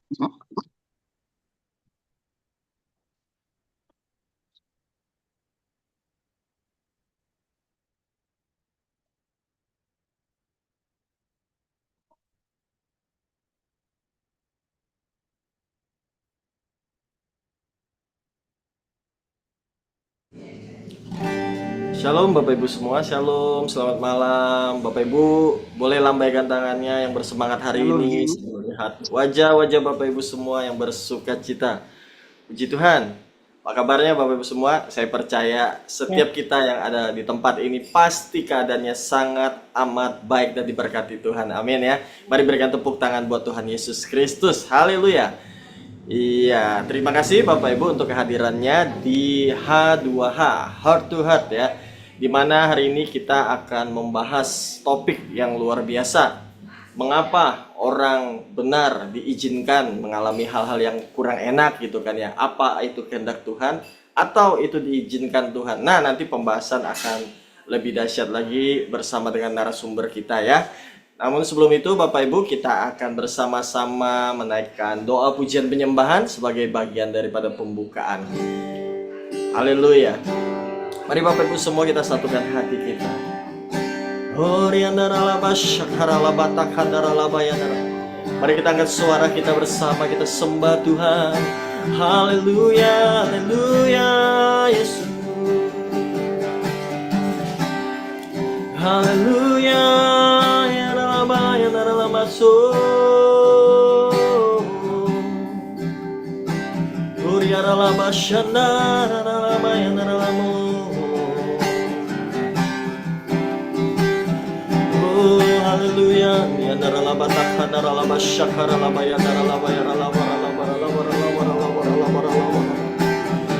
Shalom Bapak Ibu semua, Shalom, selamat malam Bapak Ibu. Boleh lambaikan tangannya yang bersemangat hari ini sambil lihat wajah-wajah Bapak Ibu semua yang bersuka cita. Puji Tuhan. Apa kabarnya Bapak Ibu semua? Saya percaya setiap kita yang ada di tempat ini pasti keadaannya sangat amat baik dan diberkati Tuhan. Amin ya. Mari berikan tepuk tangan buat Tuhan Yesus Kristus. Haleluya. Iya, terima kasih Bapak Ibu untuk kehadirannya di H2H, Heart to Heart ya. Dimana hari ini kita akan membahas topik yang luar biasa. Mengapa orang benar diizinkan mengalami hal-hal yang kurang enak gitu kan ya. Apa itu kehendak Tuhan atau itu diizinkan Tuhan. Nah, nanti pembahasan akan lebih dahsyat lagi bersama dengan narasumber kita ya. Namun sebelum itu Bapak Ibu, kita akan bersama-sama menaikkan doa pujian penyembahan sebagai bagian daripada pembukaan. Haleluya. Mari Bapak Ibu semua kita satukan hati kita. Mari kita angkat suara kita bersama, kita sembah Tuhan. Haleluya, haleluya Yesus. Haleluya, ya Rama, ya Rama so. Uriya Rama shana, Rama ya Rama. Oh haleluya, ya Rama takkan Rama shakara Rama ya Rama ya Rama.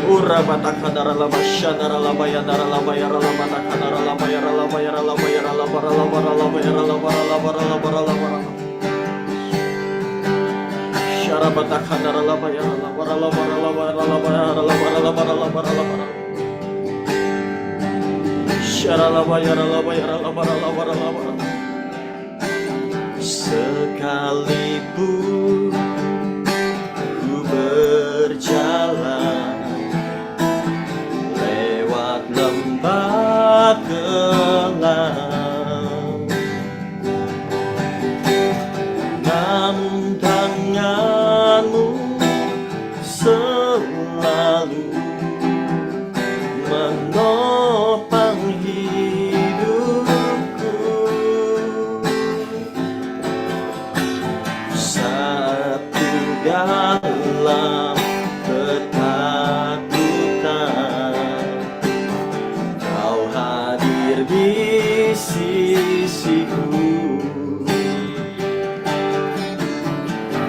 Ura batakadara laba shanara laba yadara laba yara laba takadara laba yara laba yara laba yara laba laba laba yara laba laba laba laba shara batakadara laba yara laba laba laba laba yara laba laba laba laba shara laba yara laba yara laba laba laba sekalipun ku berjalan lembah kelam, namun tanganmu selalu menopang hidupku. Satu dalam di sisiku,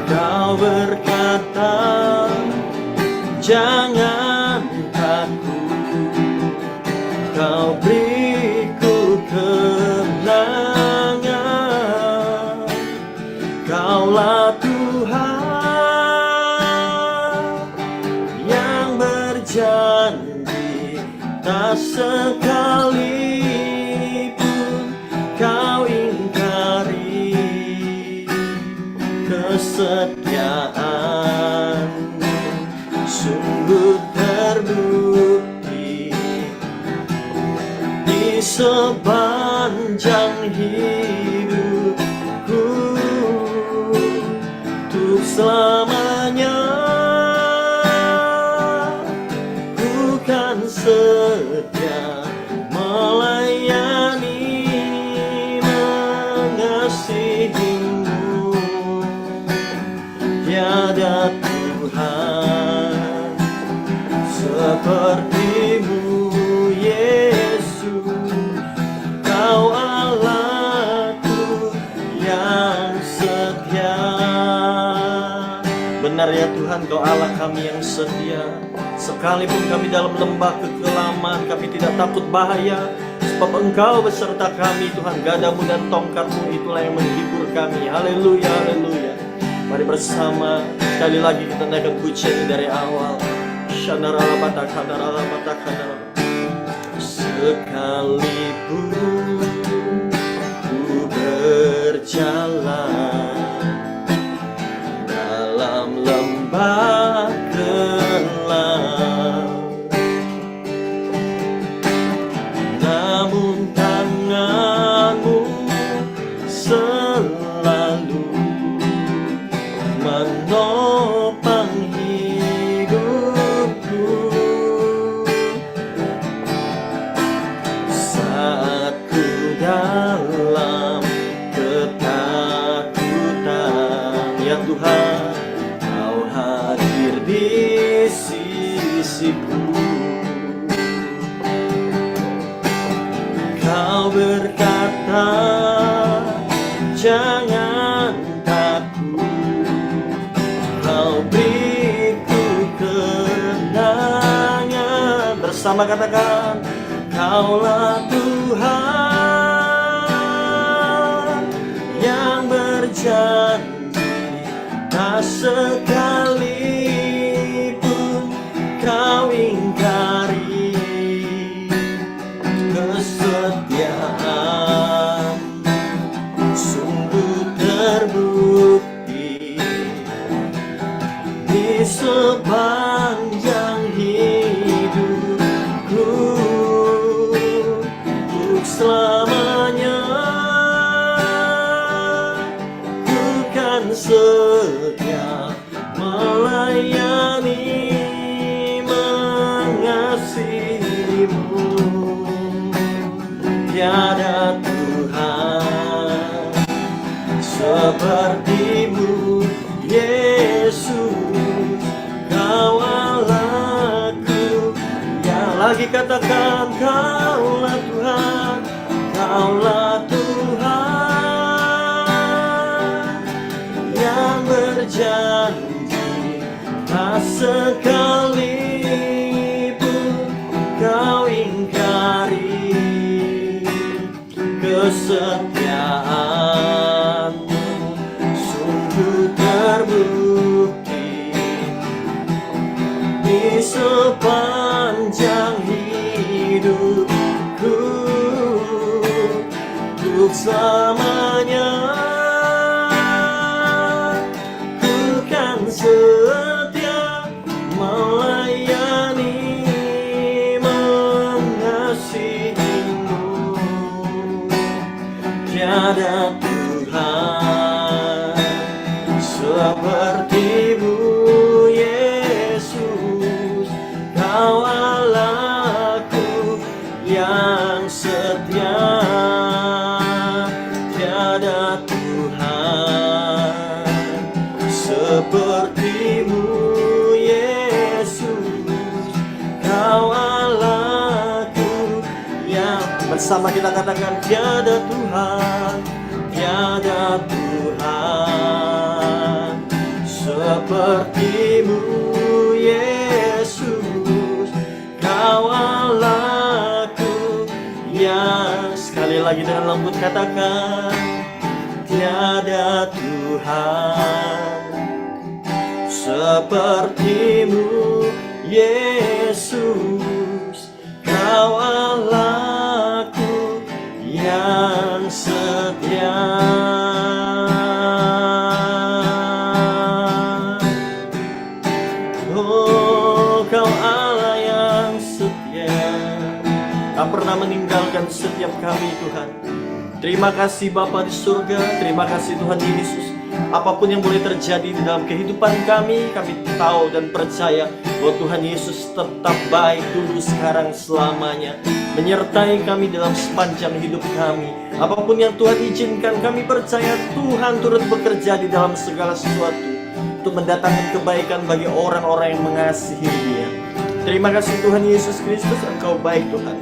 kau berkata jangan takut, kau beriku kemenangan, kaulah Tuhan yang berjanji tak sekali kau ingkari kesetiaan, sungguh terbukti di sepanjang hidupku, untuk selamanya ku kan setia melayani mengasihimu. Tiada Tuhan sepertimu Yesus, kau Allahku yang setia. Benar ya Tuhan, kau Allah kami yang setia. Sekalipun kami dalam lembah kekelaman, kami tidak takut bahaya, sebab Engkau beserta kami. Tuhan, gadamu dan tongkatmu itulah yang menghibur kami. Haleluya, haleluya. Mari bersama sekali lagi kita naikkan pujian ini dari awal. Sekalipun ku berjalan dalam berkelah. Namun tanganmu selalu menopang hidupku. Saat ku dalam ketakutan, ya Tuhan, Kau hadir di sisiku. Kau berkata, jangan takut, Kau beriku kemenangan. Bersama katakan, Kaulah Tuhan yang berjanji, tak sekalipun Kau ingkari kesetiaan. Sungguh terbukti di sepanjang hidupku, untuk selamanya ku kan setia melayani, mengasihimu. Tiada Tuhan sepertimu, Yesus, Kau Allahku. Yang lagi katakan, Kaulah Tuhan, Kaulah Tuhan yang berjanji, tak sekalipun Kau ingkari kesetiaan-Mu. Sungguh terbukti di sepanjang hidupku, untuk selamanya ku kan setia melayani, mengasihimu. Tiada Tuhan sepertimu, Yesus, Kau Allahku yang setia. Tiada Tuhan sepertimu, Yesus, Kau Allahku yang. Bersama kita katakan, tiada Tuhan, tiada Tuhan sepertimu, Yesus, Kau Allahku yang. Sekali lagi dengan lembut katakan, tiada Tuhan sepertimu, Yesus, Kau Allahku yang setia. Oh, Kau Allah yang setia, tak pernah meninggalkan setiap kami, Tuhan. Terima kasih Bapa di surga, terima kasih Tuhan Yesus. Apapun yang boleh terjadi di dalam kehidupan kami tahu dan percaya bahwa Tuhan Yesus tetap baik dulu, sekarang, selamanya, menyertai kami dalam sepanjang hidup kami. Apapun yang Tuhan izinkan, kami percaya Tuhan turut bekerja di dalam segala sesuatu untuk mendatangkan kebaikan bagi orang-orang yang mengasihi Dia. Terima kasih Tuhan Yesus Kristus, Engkau baik Tuhan.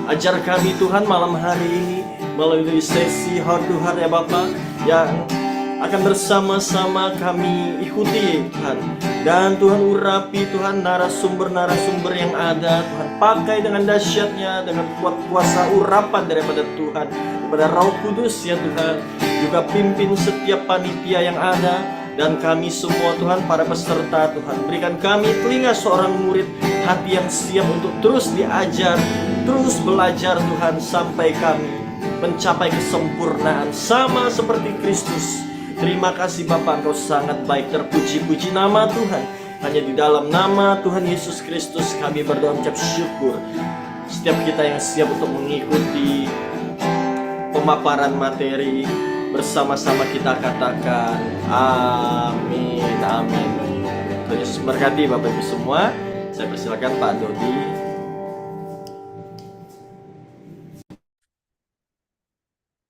Ajar kami Tuhan malam hari ini melalui sesi Heart to Heart ya Bapak, yang akan bersama-sama kami ikuti Tuhan. Dan Tuhan urapi Tuhan narasumber-narasumber yang ada, Tuhan pakai dengan dahsyatnya, dengan kuat kuasa urapan daripada Tuhan, daripada Roh Kudus ya Tuhan. Juga pimpin setiap panitia yang ada, dan kami semua Tuhan, para peserta Tuhan, berikan kami telinga seorang murid, hati yang siap untuk terus diajar, terus belajar Tuhan, sampai kami mencapai kesempurnaan sama seperti Kristus Terima kasih Bapa, Engkau sangat baik. Terpuji-puji nama Tuhan. Hanya di dalam nama Tuhan Yesus Kristus kami berdoa mengucap syukur. Setiap kita yang siap untuk mengikuti pemaparan materi, bersama-sama kita katakan amin, amin. Tuhan Yesus berkati Bapak Ibu semua. Saya persilakan Pak Dodi.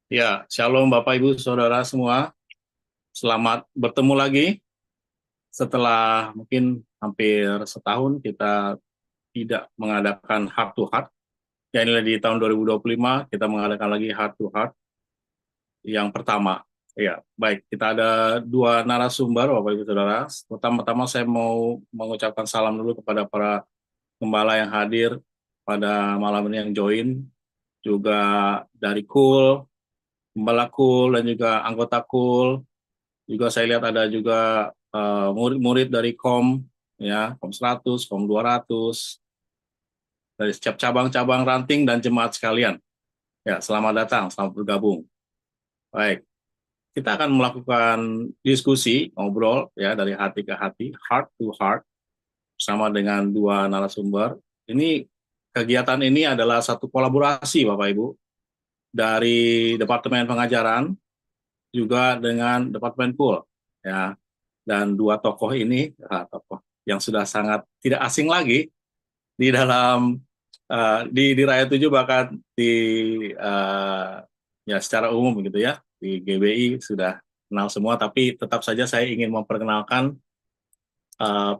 Ya, Shalom Bapak Ibu Saudara semua. Selamat bertemu lagi. Setelah mungkin hampir setahun kita tidak mengadakan Heart to Heart. Ya, inilah di tahun 2025 kita mengadakan lagi Heart to Heart yang pertama. Ya, baik. Kita ada dua narasumber Bapak Ibu Saudara. Pertama-tama saya mau mengucapkan salam dulu kepada para gembala yang hadir pada malam ini, yang join. Juga dari KUL, Gembala KUL dan juga anggota KUL. Juga saya lihat ada juga murid-murid dari KOM, ya, KOM 100, KOM 200, dari setiap cabang-cabang ranting dan jemaat sekalian. Ya, selamat datang, selamat bergabung. Baik, kita akan melakukan diskusi, ngobrol, ya, dari hati ke hati, heart to heart, bersama dengan dua narasumber. Ini, kegiatan ini adalah satu kolaborasi, Bapak Ibu, dari Departemen Pengajaran, juga dengan Departemen KUL, ya. Dan dua tokoh ini, tokoh yang sudah sangat tidak asing lagi di dalam di Rakyat 7, bahkan di ya secara umum gitu ya, di GBI sudah kenal semua. Tapi tetap saja saya ingin memperkenalkan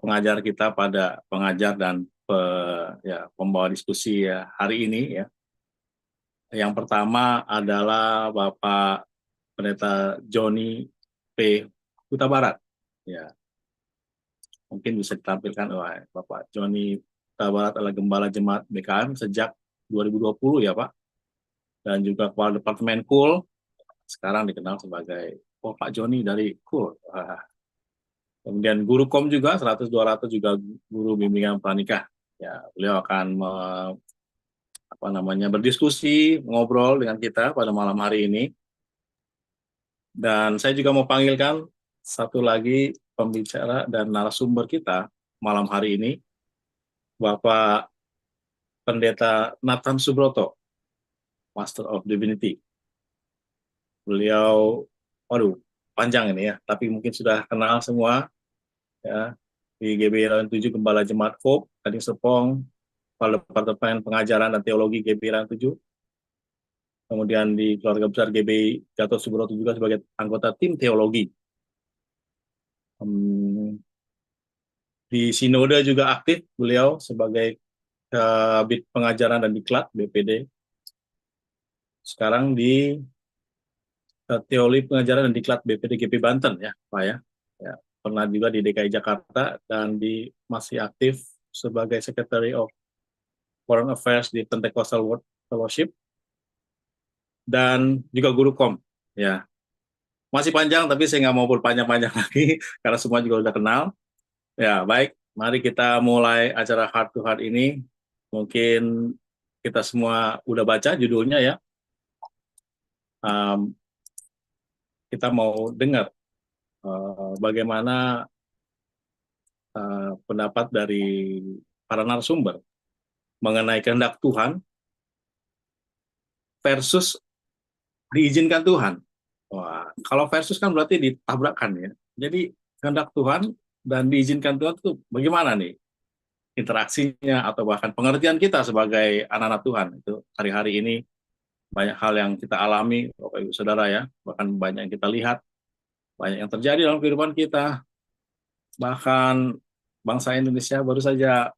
pengajar kita, pada pengajar dan ya, pembawa diskusi ya hari ini, ya. Yang pertama adalah Bapak Pendeta Joni P. Huta Barat, ya. Mungkin bisa ditampilkan, Bapak Joni Huta Barat adalah Gembala Jemaat BKM sejak 2020, ya Pak. Dan juga Kepala Departemen KUL, sekarang dikenal sebagai Pak Joni dari KUL. Kemudian guru KOM juga, 100-200 juga guru bimbingan pranikah. Ya, beliau akan berdiskusi, ngobrol dengan kita pada malam hari ini. Dan saya juga mau panggilkan satu lagi pembicara dan narasumber kita malam hari ini, Bapak Pendeta Nathan Subroto, Master of Divinity. Beliau, panjang ini ya, tapi mungkin sudah kenal semua, ya, di GBI Rayon 7 Gembala Jemaat Hope, Gading Serpong, Kepala Departemen Pengajaran dan Teologi GBI Rayon 7. Kemudian di keluarga besar GBI Gatot Subroto juga sebagai anggota tim teologi. Di Sinode juga aktif beliau sebagai Kabid Pengajaran dan Diklat BPD. Sekarang di Teologi Pengajaran dan Diklat BPD GP Banten, ya Pak, ya. Ya, pernah juga di DKI Jakarta dan masih aktif sebagai Secretary of Foreign Affairs di Pentecostal World Fellowship, dan juga guru KOM, ya. Masih panjang, tapi saya nggak mau berpanjang-panjang lagi karena semua juga udah kenal. Ya, baik, mari kita mulai acara Heart to Heart ini. Mungkin kita semua udah baca judulnya, ya. Kita mau dengar bagaimana pendapat dari para narasumber mengenai kehendak Tuhan versus diizinkan Tuhan. Wah, kalau versus kan berarti ditabrakkan, ya. Jadi kehendak Tuhan dan diizinkan Tuhan itu bagaimana nih interaksinya, atau bahkan pengertian kita sebagai anak-anak Tuhan. Itu hari-hari ini banyak hal yang kita alami, Bapak Ibu Saudara, ya. Bahkan banyak yang kita lihat, banyak yang terjadi dalam kehidupan kita. Bahkan bangsa Indonesia baru saja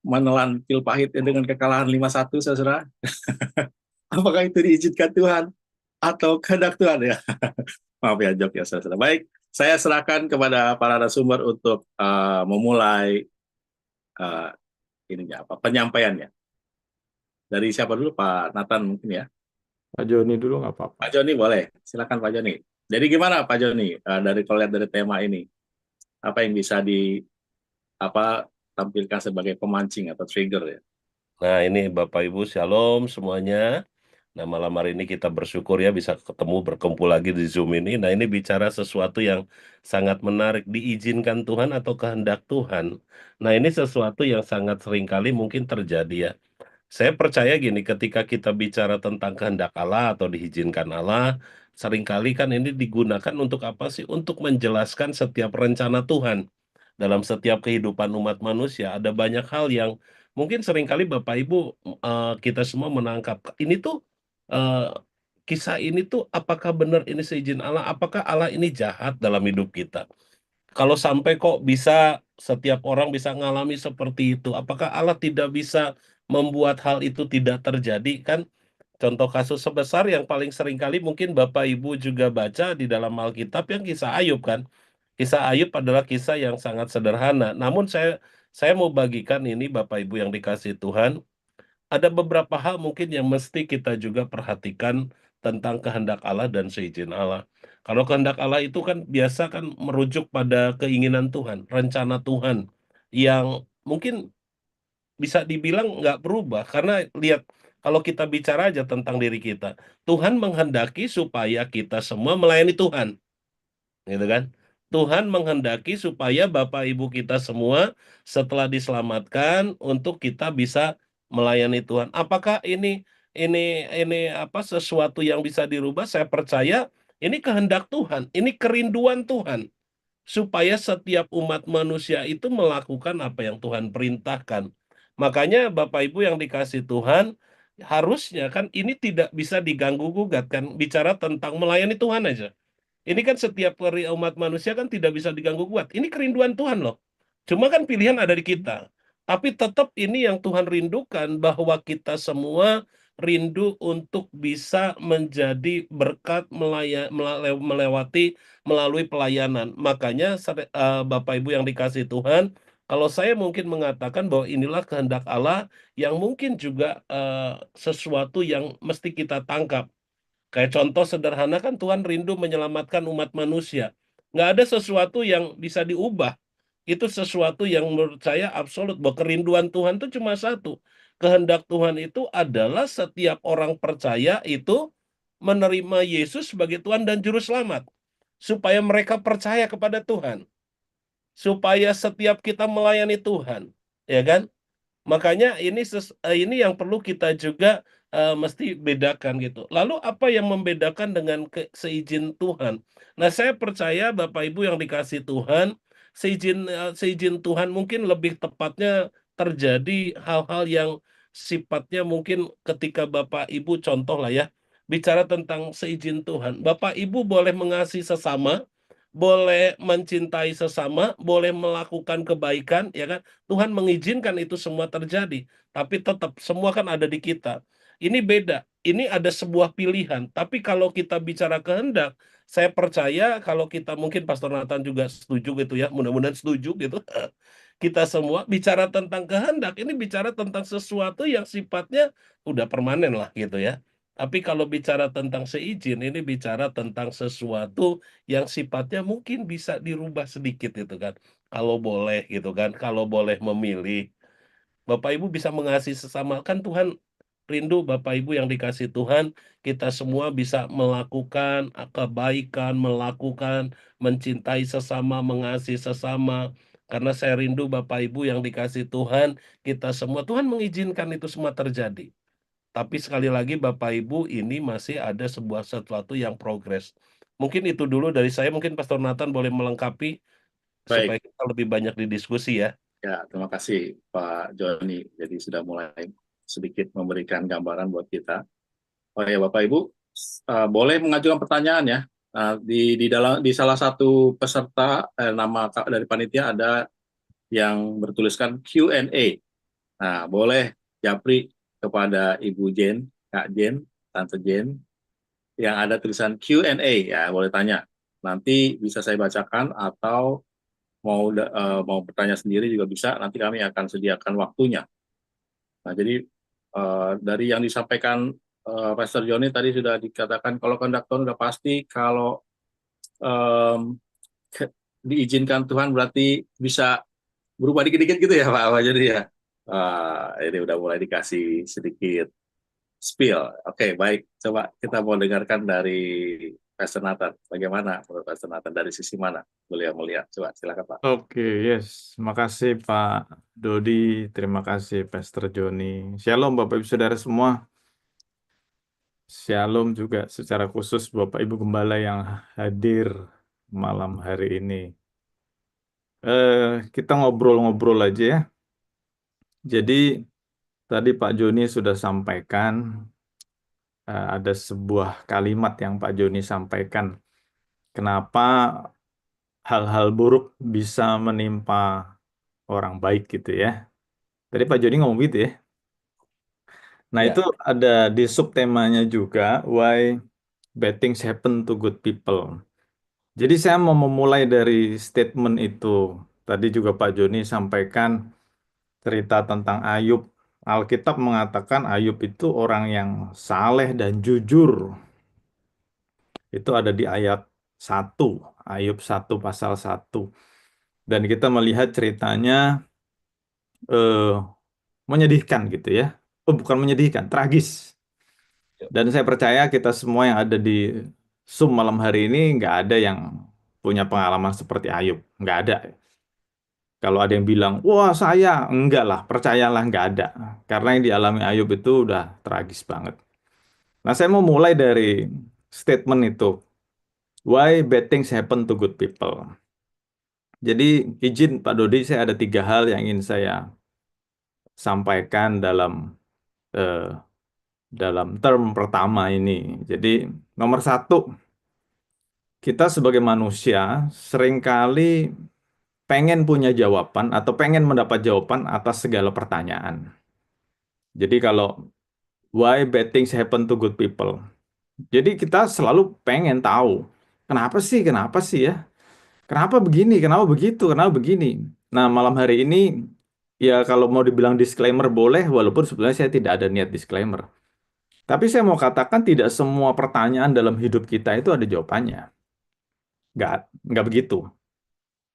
menelan pil pahit dengan kekalahan 5-1, saudara. Apakah itu diizinkan Tuhan atau kehendak Tuhan, ya? Maaf ya, jok ya, saudara. Baik, saya serahkan kepada para narasumber untuk memulai penyampaiannya. Dari siapa dulu, Pak Nathan mungkin, ya? Pak Joni dulu nggak apa-apa. Pak Joni boleh, silakan Pak Joni. Jadi gimana Pak Joni, dari kalau lihat dari tema ini, apa yang bisa tampilkan sebagai pemancing atau trigger, ya? Nah, ini Bapak Ibu Shalom semuanya. Nah, malam hari ini kita bersyukur ya bisa ketemu berkumpul lagi di Zoom ini. Nah, ini bicara sesuatu yang sangat menarik, diizinkan Tuhan atau kehendak Tuhan. Nah, ini sesuatu yang sangat seringkali mungkin terjadi ya. Saya percaya gini, ketika kita bicara tentang kehendak Allah atau diizinkan Allah, seringkali kan ini digunakan untuk apa sih? Untuk menjelaskan setiap rencana Tuhan dalam setiap kehidupan umat manusia. Ada banyak hal yang mungkin seringkali Bapak Ibu kita semua menangkap. Ini tuh eh, kisah ini tuh apakah benar ini seizin Allah? Apakah Allah ini jahat dalam hidup kita? Kalau sampai kok bisa setiap orang bisa ngalami seperti itu, apakah Allah tidak bisa membuat hal itu tidak terjadi? Kan contoh kasus sebesar yang paling sering kali mungkin Bapak Ibu juga baca di dalam Alkitab yang kisah Ayub kan. Kisah Ayub adalah kisah yang sangat sederhana. Namun saya mau bagikan ini Bapak Ibu yang dikasih Tuhan, ada beberapa hal mungkin yang mesti kita juga perhatikan tentang kehendak Allah dan seizin Allah. Kalau kehendak Allah itu kan biasa kan merujuk pada keinginan Tuhan, rencana Tuhan yang mungkin bisa dibilang nggak berubah. Karena lihat, kalau kita bicara aja tentang diri kita, Tuhan menghendaki supaya kita semua melayani Tuhan, gitu kan? Tuhan menghendaki supaya Bapak Ibu kita semua setelah diselamatkan untuk kita bisa melayani Tuhan. Apakah ini ini apa sesuatu yang bisa dirubah? Saya percaya ini kehendak Tuhan, ini kerinduan Tuhan supaya setiap umat manusia itu melakukan apa yang Tuhan perintahkan. Makanya Bapak Ibu yang dikasih Tuhan, harusnya kan ini tidak bisa diganggu gugat kan, bicara tentang melayani Tuhan aja. Ini kan setiap umat manusia kan tidak bisa diganggu kuat. Ini kerinduan Tuhan loh. Cuma kan pilihan ada di kita. Tapi tetap ini yang Tuhan rindukan bahwa kita semua rindu untuk bisa menjadi berkat melewati melalui pelayanan. Makanya Bapak Ibu yang dikasih Tuhan, kalau saya mungkin mengatakan bahwa inilah kehendak Allah yang mungkin juga sesuatu yang mesti kita tangkap. Kayak contoh sederhana kan Tuhan rindu menyelamatkan umat manusia. Nggak ada sesuatu yang bisa diubah. Itu sesuatu yang menurut saya absolut. Bahwa kerinduan Tuhan itu cuma satu. Kehendak Tuhan itu adalah setiap orang percaya itu menerima Yesus sebagai Tuhan dan Juru Selamat. Supaya mereka percaya kepada Tuhan. Supaya setiap kita melayani Tuhan. Ya kan? Makanya ini yang perlu kita juga mesti bedakan gitu. Lalu apa yang membedakan dengan seizin Tuhan? Nah, saya percaya Bapak Ibu yang dikasih Tuhan, seizin Tuhan mungkin lebih tepatnya terjadi hal-hal yang sifatnya mungkin ketika Bapak Ibu contoh lah ya, bicara tentang seizin Tuhan. Bapak Ibu boleh mengasihi sesama, boleh mencintai sesama, boleh melakukan kebaikan, ya kan? Tuhan mengizinkan itu semua terjadi, tapi tetap semua kan ada di kita. Ini beda, ini ada sebuah pilihan. Tapi kalau kita bicara kehendak, saya percaya kalau kita mungkin Pastor Nathan juga setuju gitu ya, mudah-mudahan setuju gitu. Kita semua bicara tentang kehendak, ini bicara tentang sesuatu yang sifatnya udah permanen lah gitu ya. Tapi kalau bicara tentang seizin, ini bicara tentang sesuatu yang sifatnya mungkin bisa dirubah sedikit gitu kan. Kalau boleh gitu kan, kalau boleh memilih. Bapak Ibu bisa mengasihi sesama, kan Tuhan rindu Bapak Ibu yang dikasih Tuhan, kita semua bisa melakukan kebaikan, melakukan mencintai sesama, mengasihi sesama. Karena saya rindu Bapak Ibu yang dikasih Tuhan, kita semua, Tuhan mengizinkan itu semua terjadi. Tapi sekali lagi Bapak Ibu ini masih ada sebuah sesuatu yang progres. Mungkin itu dulu dari saya, mungkin Pastor Nathan boleh melengkapi Baik, supaya kita lebih banyak didiskusi ya. ya terima kasih Pak Joni. Jadi sudah mulai sedikit memberikan gambaran buat kita. Oh ya Bapak Ibu, boleh mengajukan pertanyaan ya. Di salah satu peserta nama dari panitia ada yang bertuliskan Q&A. Nah, boleh japri kepada Ibu Jen, Kak Jen, Tante Jen, yang ada tulisan Q&A, ya boleh tanya. Nanti bisa saya bacakan atau mau bertanya sendiri juga bisa, nanti kami akan sediakan waktunya. Nah, jadi dari yang disampaikan Pastor Joni tadi sudah dikatakan kalau kehendak Tuhan sudah pasti, kalau em, diizinkan Tuhan berarti bisa berubah dikit-dikit gitu ya Pak. Jadi ya ini udah mulai dikasih sedikit spill. Oke, baik. Coba kita mau dengarkan dari Pastor Nathan. Bagaimana menurut Pastor Nathan? Dari sisi mana beliau melihat? Coba silakan Pak. Oke, yes. Makasih Pak Dodi, terima kasih Pastor Joni. Shalom Bapak Ibu Saudara semua. Shalom juga secara khusus Bapak Ibu Gembala yang hadir malam hari ini. Kita ngobrol-ngobrol aja ya. Jadi tadi Pak Joni sudah sampaikan ada sebuah kalimat yang Pak Joni sampaikan. Kenapa hal-hal buruk bisa menimpa orang baik gitu ya. Tadi Pak Joni ngomong gitu ya. Nah Ya. itu ada di subtemanya juga, why bad things happen to good people. Jadi saya mau memulai dari statement itu. Tadi juga Pak Joni sampaikan cerita tentang Ayub. Alkitab mengatakan Ayub itu orang yang saleh dan jujur. Itu ada di ayat 1, Ayub 1 pasal 1. Dan kita melihat ceritanya eh, menyedihkan gitu ya. Oh, bukan menyedihkan, tragis. Dan saya percaya kita semua yang ada di Zoom malam hari ini nggak ada yang punya pengalaman seperti Ayub. Nggak ada. Kalau ada yang bilang, wah saya, enggak lah, percayalah nggak ada. Karena yang dialami Ayub itu udah tragis banget. Nah saya mau mulai dari statement itu. Why bad things happen to good people. Jadi izin Pak Dodi, saya ada 3 hal yang ingin saya sampaikan eh, dalam term pertama ini. Jadi nomor 1, kita sebagai manusia seringkali pengen punya jawaban atau pengen mendapat jawaban atas segala pertanyaan. Jadi kalau why bad things happen to good people. Jadi kita selalu pengen tahu kenapa sih ya? Kenapa begini? Kenapa begitu? Kenapa begini? Nah, malam hari ini ya kalau mau dibilang disclaimer boleh, walaupun sebenarnya saya tidak ada niat disclaimer. Tapi saya mau katakan tidak semua pertanyaan dalam hidup kita itu ada jawabannya. Nggak begitu.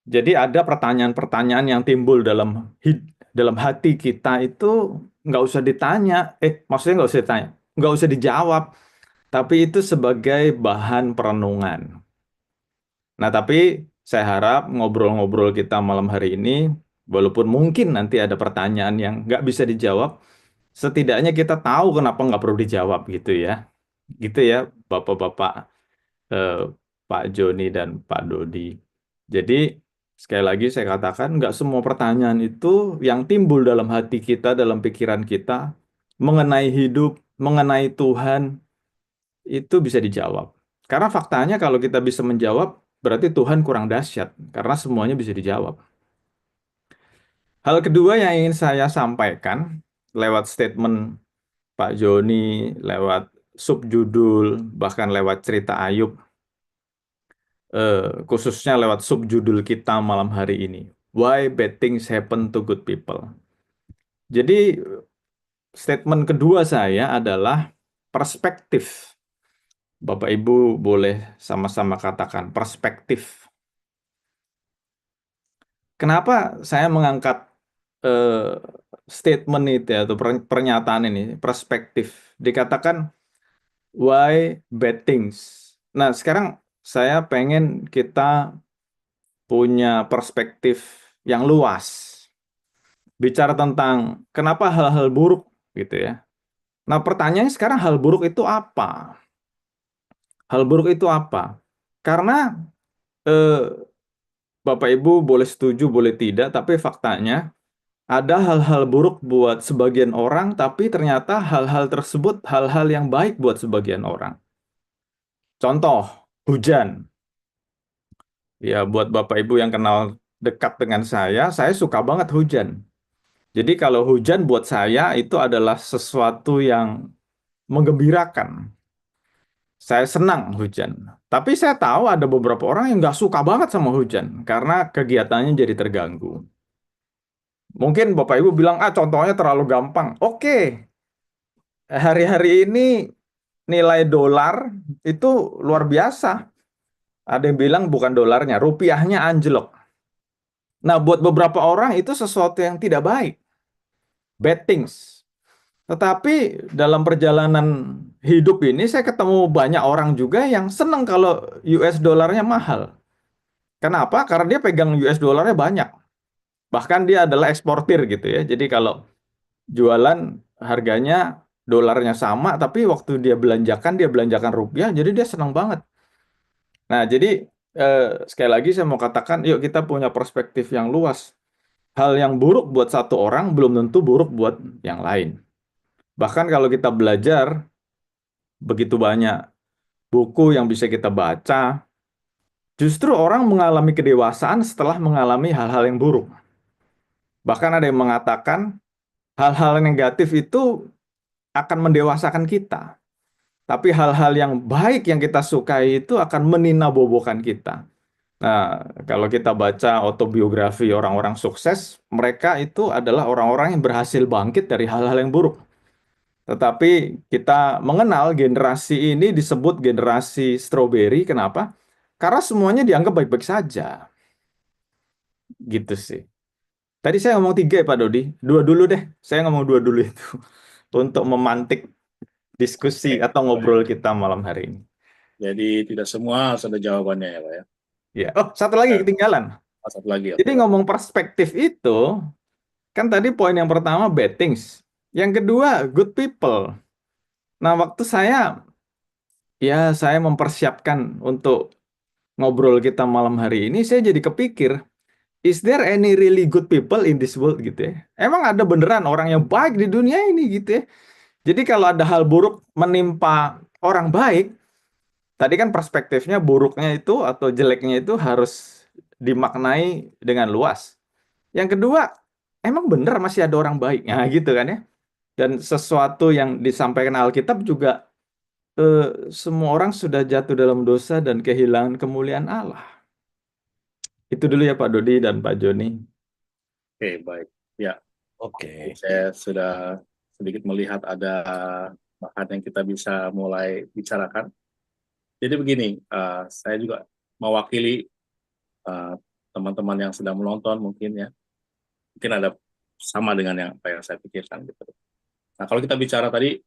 Jadi ada pertanyaan-pertanyaan yang timbul dalam hati kita itu nggak usah ditanya. Maksudnya nggak usah ditanya. Nggak usah dijawab. Tapi itu sebagai bahan perenungan. Nah, tapi saya harap ngobrol-ngobrol kita malam hari ini, walaupun mungkin nanti ada pertanyaan yang nggak bisa dijawab, setidaknya kita tahu kenapa nggak perlu dijawab gitu ya. Gitu ya, Bapak-Bapak, eh, Pak Joni dan Pak Dodi. Jadi, sekali lagi saya katakan, nggak semua pertanyaan itu yang timbul dalam hati kita, dalam pikiran kita, mengenai hidup, mengenai Tuhan, itu bisa dijawab. Karena faktanya kalau kita bisa menjawab, berarti Tuhan kurang dahsyat, karena semuanya bisa dijawab. Hal kedua yang ingin saya sampaikan lewat statement Pak Joni, lewat subjudul, bahkan lewat cerita Ayub, khususnya lewat subjudul kita malam hari ini. Why bad things happen to good people. Jadi statement kedua saya adalah perspektif. Bapak Ibu boleh sama-sama katakan perspektif. Kenapa saya mengangkat eh, statement itu ya, atau pernyataan ini, perspektif. Dikatakan why bad things. Nah, sekarang saya pengen kita punya perspektif yang luas. Bicara tentang kenapa hal-hal buruk gitu ya. Nah, pertanyaannya sekarang hal buruk itu apa? Hal buruk itu apa? Karena eh, Bapak Ibu boleh setuju, boleh tidak, tapi faktanya ada hal-hal buruk buat sebagian orang, tapi ternyata hal-hal tersebut hal-hal yang baik buat sebagian orang. Contoh, hujan. Ya, buat Bapak Ibu yang kenal dekat dengan saya suka banget hujan. Jadi kalau hujan buat saya itu adalah sesuatu yang menggembirakan. Saya senang hujan. Tapi saya tahu ada beberapa orang yang nggak suka banget sama hujan karena kegiatannya jadi terganggu. Mungkin Bapak Ibu bilang, contohnya terlalu gampang. Oke, hari-hari ini nilai dolar itu luar biasa. Ada yang bilang bukan dolarnya, rupiahnya anjlok. Nah, buat beberapa orang itu sesuatu yang tidak baik. Bad things. Tetapi dalam perjalanan hidup ini saya ketemu banyak orang juga yang senang kalau US dollarnya mahal. Kenapa? Karena dia pegang US dollarnya banyak. Bahkan dia adalah eksportir gitu ya. Jadi kalau jualan harganya dolarnya sama, tapi waktu dia belanjakan rupiah, jadi dia senang banget. Nah, jadi sekali lagi saya mau katakan, yuk kita punya perspektif yang luas. Hal yang buruk buat satu orang belum tentu buruk buat yang lain. Bahkan kalau kita belajar, begitu banyak buku yang bisa kita baca, justru orang mengalami kedewasaan setelah mengalami hal-hal yang buruk. Bahkan ada yang mengatakan hal-hal negatif itu akan mendewasakan kita. Tapi hal-hal yang baik yang kita sukai itu akan meninabobokan kita. Nah, kalau kita baca autobiografi orang-orang sukses, mereka itu adalah orang-orang yang berhasil bangkit dari hal-hal yang buruk. Tetapi kita mengenal generasi ini disebut generasi strawberry. Kenapa? Karena semuanya dianggap baik-baik saja. Gitu sih. Tadi saya ngomong tiga ya Pak Dodi. Dua dulu deh. Saya ngomong dua dulu itu. Untuk memantik diskusi Oke, atau baik. ngobrol kita malam hari ini. Jadi tidak semua harus ada jawabannya ya Pak ya. Ya. Oh, satu lagi Ya, ketinggalan. satu lagi, Jadi oke Pak. ngomong perspektif itu, kan tadi poin yang pertama bad things. Yang kedua good people. Nah, waktu saya mempersiapkan untuk ngobrol kita malam hari ini, saya jadi kepikir, is there any really good people in this world gitu ya? Emang ada beneran orang yang baik di dunia ini gitu ya? Jadi kalau ada hal buruk menimpa orang baik, tadi kan perspektifnya buruknya itu atau jeleknya itu harus dimaknai dengan luas. Yang kedua, emang bener masih ada orang baik? Nah gitu kan ya. Dan sesuatu yang disampaikan Alkitab juga, semua orang sudah jatuh dalam dosa dan kehilangan kemuliaan Allah. Itu dulu ya Pak Dodi dan Pak Joni. Oke, baik. Ya, Oke. saya sudah sedikit melihat ada bahan yang kita bisa mulai bicarakan. Jadi begini, saya juga mewakili eh, teman-teman yang sedang menonton mungkin ya. Mungkin ada sama dengan yang apa yang saya pikirkan gitu. Nah, kalau kita bicara tadi,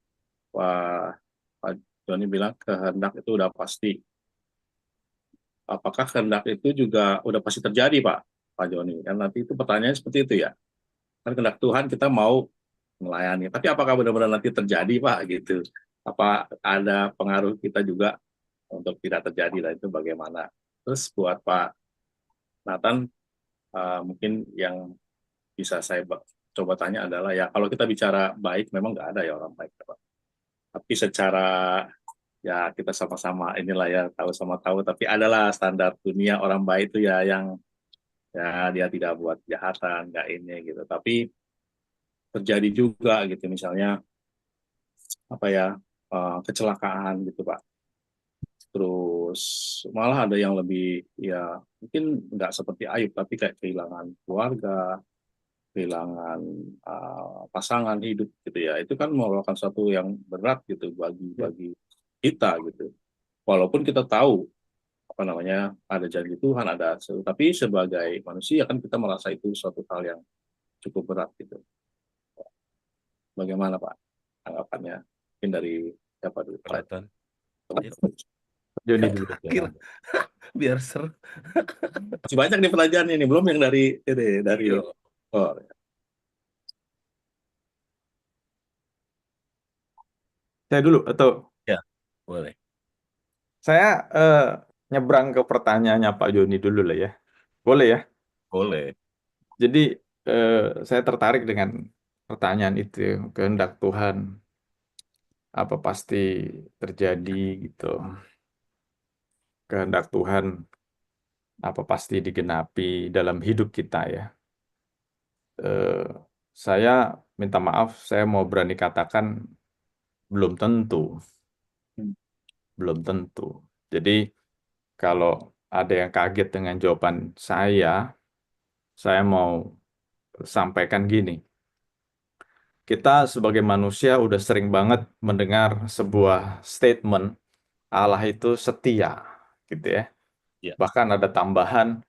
Pak Joni bilang kehendak itu udah pasti. Apakah kehendak itu juga udah pasti terjadi, Pak Joni? Kan nanti itu pertanyaannya seperti itu ya. Kan kehendak Tuhan kita mau melayani. Tapi apakah benar-benar nanti terjadi, Pak? Gitu. Apa ada pengaruh kita juga untuk tidak terjadi, dan itu bagaimana? Terus buat Pak Nathan, mungkin yang bisa saya coba tanya adalah ya kalau kita bicara baik, memang nggak ada ya orang baik, Pak. Tapi secara ya kita sama-sama inilah ya tahu sama tahu, tapi adalah standar dunia orang baik itu ya yang ya dia tidak buat kejahatan, nggak ini gitu. Tapi terjadi juga gitu misalnya apa ya kecelakaan gitu Pak. Terus malah ada yang lebih ya mungkin nggak seperti Ayub tapi kayak kehilangan keluarga, kehilangan pasangan hidup gitu ya. Itu kan merupakan suatu yang berat gitu Ya. bagi kita gitu. Walaupun kita tahu apa namanya ada janji Tuhan ada tapi sebagai manusia kan kita merasa itu suatu hal yang cukup berat gitu. Bagaimana Pak tanggapannya? Mungkin dari siapa dulu? Pak Nathan. Ayo, Joni yang dulu. terakhir biar seru. masih banyak nih pelajaran ini belum yang dari Iya. oh, Saya dulu atau Ya, boleh. saya nyebrang ke pertanyaannya Pak Joni dulu lah ya. Boleh ya? Boleh. Jadi saya tertarik dengan pertanyaan itu, ya. Kehendak Tuhan apa pasti terjadi gitu. Kehendak Tuhan apa pasti digenapi dalam hidup kita ya. Eh, saya minta maaf, saya mau berani katakan belum tentu, belum tentu. Jadi kalau ada yang kaget dengan jawaban saya mau sampaikan gini. Kita sebagai manusia udah sering banget mendengar sebuah statement Allah itu setia, gitu ya. Ya. Bahkan ada tambahan,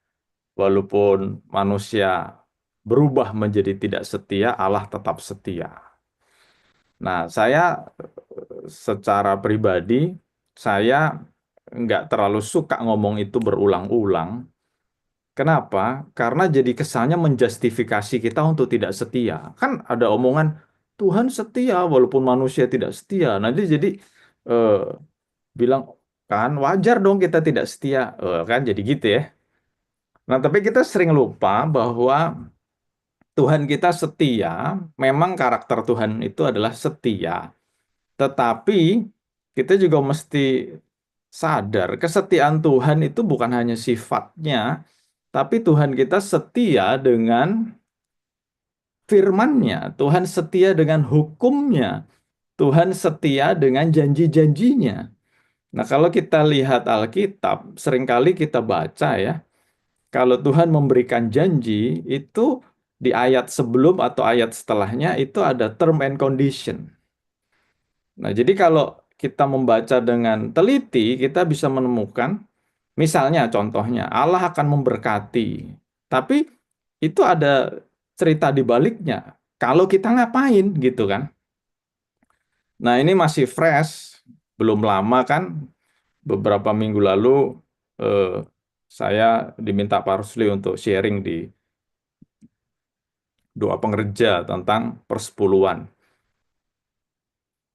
walaupun manusia berubah menjadi tidak setia, Allah tetap setia. Nah, saya secara pribadi, saya nggak terlalu suka ngomong itu berulang-ulang. Kenapa? Karena jadi kesannya menjustifikasi kita untuk tidak setia. Kan ada omongan, Tuhan setia walaupun manusia tidak setia. Nanti jadi eh, bilang, kan wajar dong kita tidak setia. Kan jadi gitu ya. Nah, tapi kita sering lupa bahwa Tuhan kita setia, memang karakter Tuhan itu adalah setia. Tetapi kita juga mesti sadar, kesetiaan Tuhan itu bukan hanya sifatnya, tapi Tuhan kita setia dengan firman-Nya, Tuhan setia dengan hukumnya, Tuhan setia dengan janji-janjinya. Nah, kalau kita lihat Alkitab, seringkali kita baca ya, kalau Tuhan memberikan janji, itu di ayat sebelum atau ayat setelahnya itu ada term and condition. Nah, jadi kalau kita membaca dengan teliti, kita bisa menemukan, misalnya contohnya, Allah akan memberkati. Tapi itu ada cerita di baliknya. Kalau kita ngapain gitu kan? Nah, ini masih fresh, belum lama kan, beberapa minggu lalu eh, saya diminta Pak Rusli untuk sharing di doa pengerja tentang persepuluhan.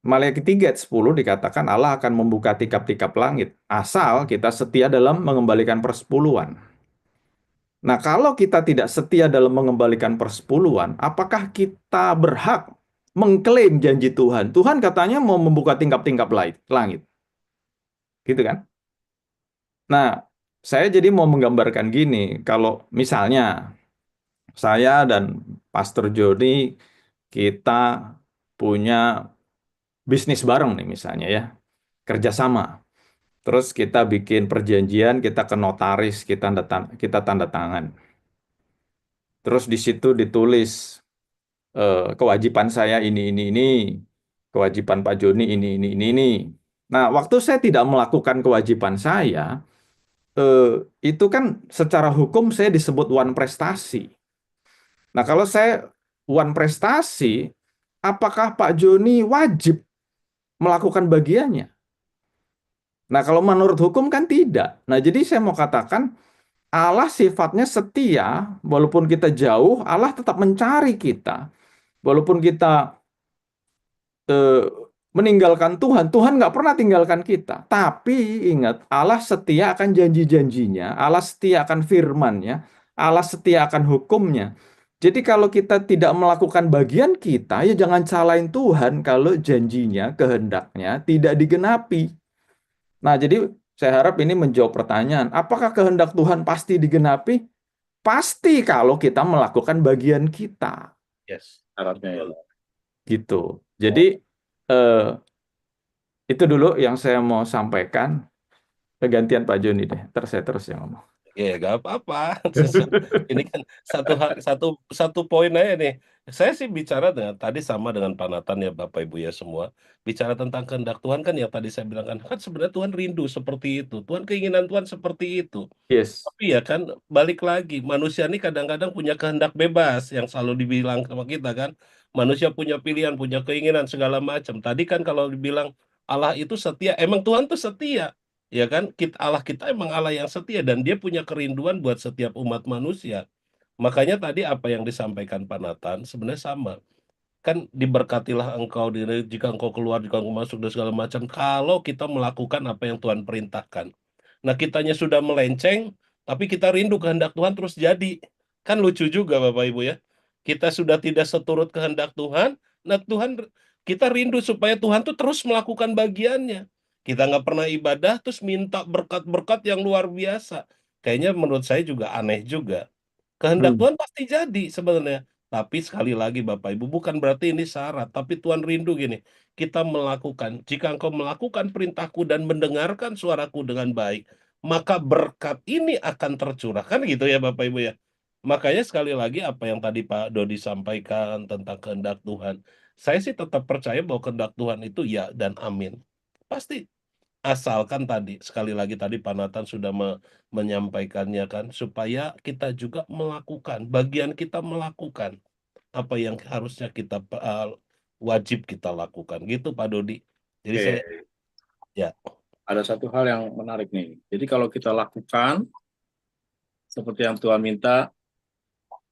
Maliaki 3 ayat 10 dikatakan Allah akan membuka tikap-tikap langit, asal kita setia dalam mengembalikan persepuluhan. Nah, kalau kita tidak setia dalam mengembalikan persepuluhan, apakah kita berhak mengklaim janji Tuhan? Tuhan katanya mau membuka tingkap-tingkap langit. Gitu kan? Nah, saya jadi mau menggambarkan gini, kalau misalnya saya dan Pastor Joni kita punya bisnis bareng nih misalnya ya, kerjasama. Terus kita bikin perjanjian, kita ke notaris, kita tanda tangan. Terus di situ ditulis kewajiban saya ini, kewajiban Pak Joni ini. Nah, waktu saya tidak melakukan kewajiban saya, eh, itu kan secara hukum saya disebut one prestasi. Nah, kalau saya one prestasi, apakah Pak Joni wajib melakukan bagiannya? Nah, kalau menurut hukum kan tidak. Nah, jadi saya mau katakan, Allah sifatnya setia, walaupun kita jauh, Allah tetap mencari kita. Walaupun kita eh, meninggalkan Tuhan, Tuhan nggak pernah tinggalkan kita. Tapi ingat, Allah setia akan janji-janjinya, Allah setia akan firman-Nya, Allah setia akan hukumnya. Jadi kalau kita tidak melakukan bagian kita, ya jangan salahin Tuhan kalau janjinya, kehendaknya tidak digenapi. Nah, jadi saya harap ini menjawab pertanyaan, apakah kehendak Tuhan pasti digenapi? Pasti kalau kita melakukan bagian kita. Yes. Syaratnya ya. Gitu. Jadi eh, itu dulu yang saya mau sampaikan. Gantian Pak Joni deh. Saya terus yang ngomong. Ya, gak apa-apa. Ini kan satu poin aja nih. Saya sih bicara dengan tadi sama dengan Pak Nathan ya Bapak Ibu ya semua. Bicara tentang kehendak Tuhan kan yang tadi saya bilang kan sebenarnya Tuhan rindu seperti itu. Tuhan keinginan Tuhan seperti itu. Yes. Tapi ya kan balik lagi manusia ini kadang-kadang punya kehendak bebas yang selalu dibilang sama kita kan. Manusia punya pilihan, punya keinginan segala macam. Tadi kan kalau dibilang Allah itu setia, emang Tuhan tuh setia. Ya kan, Allah kita emang Allah yang setia dan dia punya kerinduan buat setiap umat manusia. Makanya tadi apa yang disampaikan Pak Nathan sebenarnya sama. Kan diberkatilah engkau jika engkau keluar, jika engkau masuk dan segala macam. Kalau kita melakukan apa yang Tuhan perintahkan. Nah kitanya sudah melenceng, tapi kita rindu kehendak Tuhan terus jadi. Kan lucu juga Bapak Ibu ya. Kita sudah tidak seturut kehendak Tuhan, nah kita rindu supaya Tuhan tuh terus melakukan bagiannya. Kita nggak pernah ibadah, terus minta berkat-berkat yang luar biasa. Kayaknya menurut saya juga aneh juga. Kehendak Hmm. Tuhan pasti jadi sebenarnya. Tapi sekali lagi Bapak Ibu, bukan berarti ini syarat. Tapi Tuhan rindu gini, kita melakukan. Jika engkau melakukan perintahku dan mendengarkan suaraku dengan baik, maka berkat ini akan tercurah. Kan gitu ya Bapak Ibu ya. Makanya sekali lagi apa yang tadi Pak Dodi sampaikan tentang kehendak Tuhan. Saya sih tetap percaya bahwa kehendak Tuhan itu ya dan amin. Pasti. Asalkan tadi, sekali lagi tadi Pak Nathan sudah menyampaikannya kan, supaya kita juga melakukan, bagian kita melakukan apa yang harusnya kita wajib kita lakukan gitu Pak Dodi. Jadi Oke, saya ya ada satu hal yang menarik nih. Jadi kalau kita lakukan seperti yang Tuhan minta,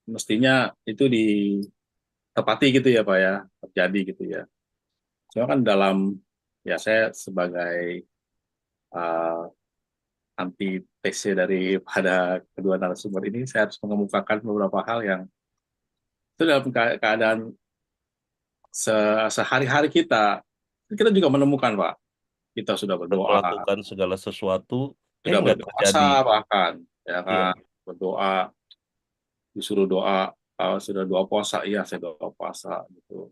mestinya itu ditepati gitu ya Pak ya, terjadi gitu ya. Soalnya kan dalam, ya saya sebagai uh, antitese daripada kedua narasumber ini, saya harus mengemukakan beberapa hal yang itu dalam keadaan sehari-hari kita juga menemukan Pak, kita sudah berdoa, melakukan segala sesuatu sudah nggak berpuasa terjadi. bahkan, ya Iya. kan, berdoa, disuruh doa, sudah doa puasa, iya saya doa puasa gitu.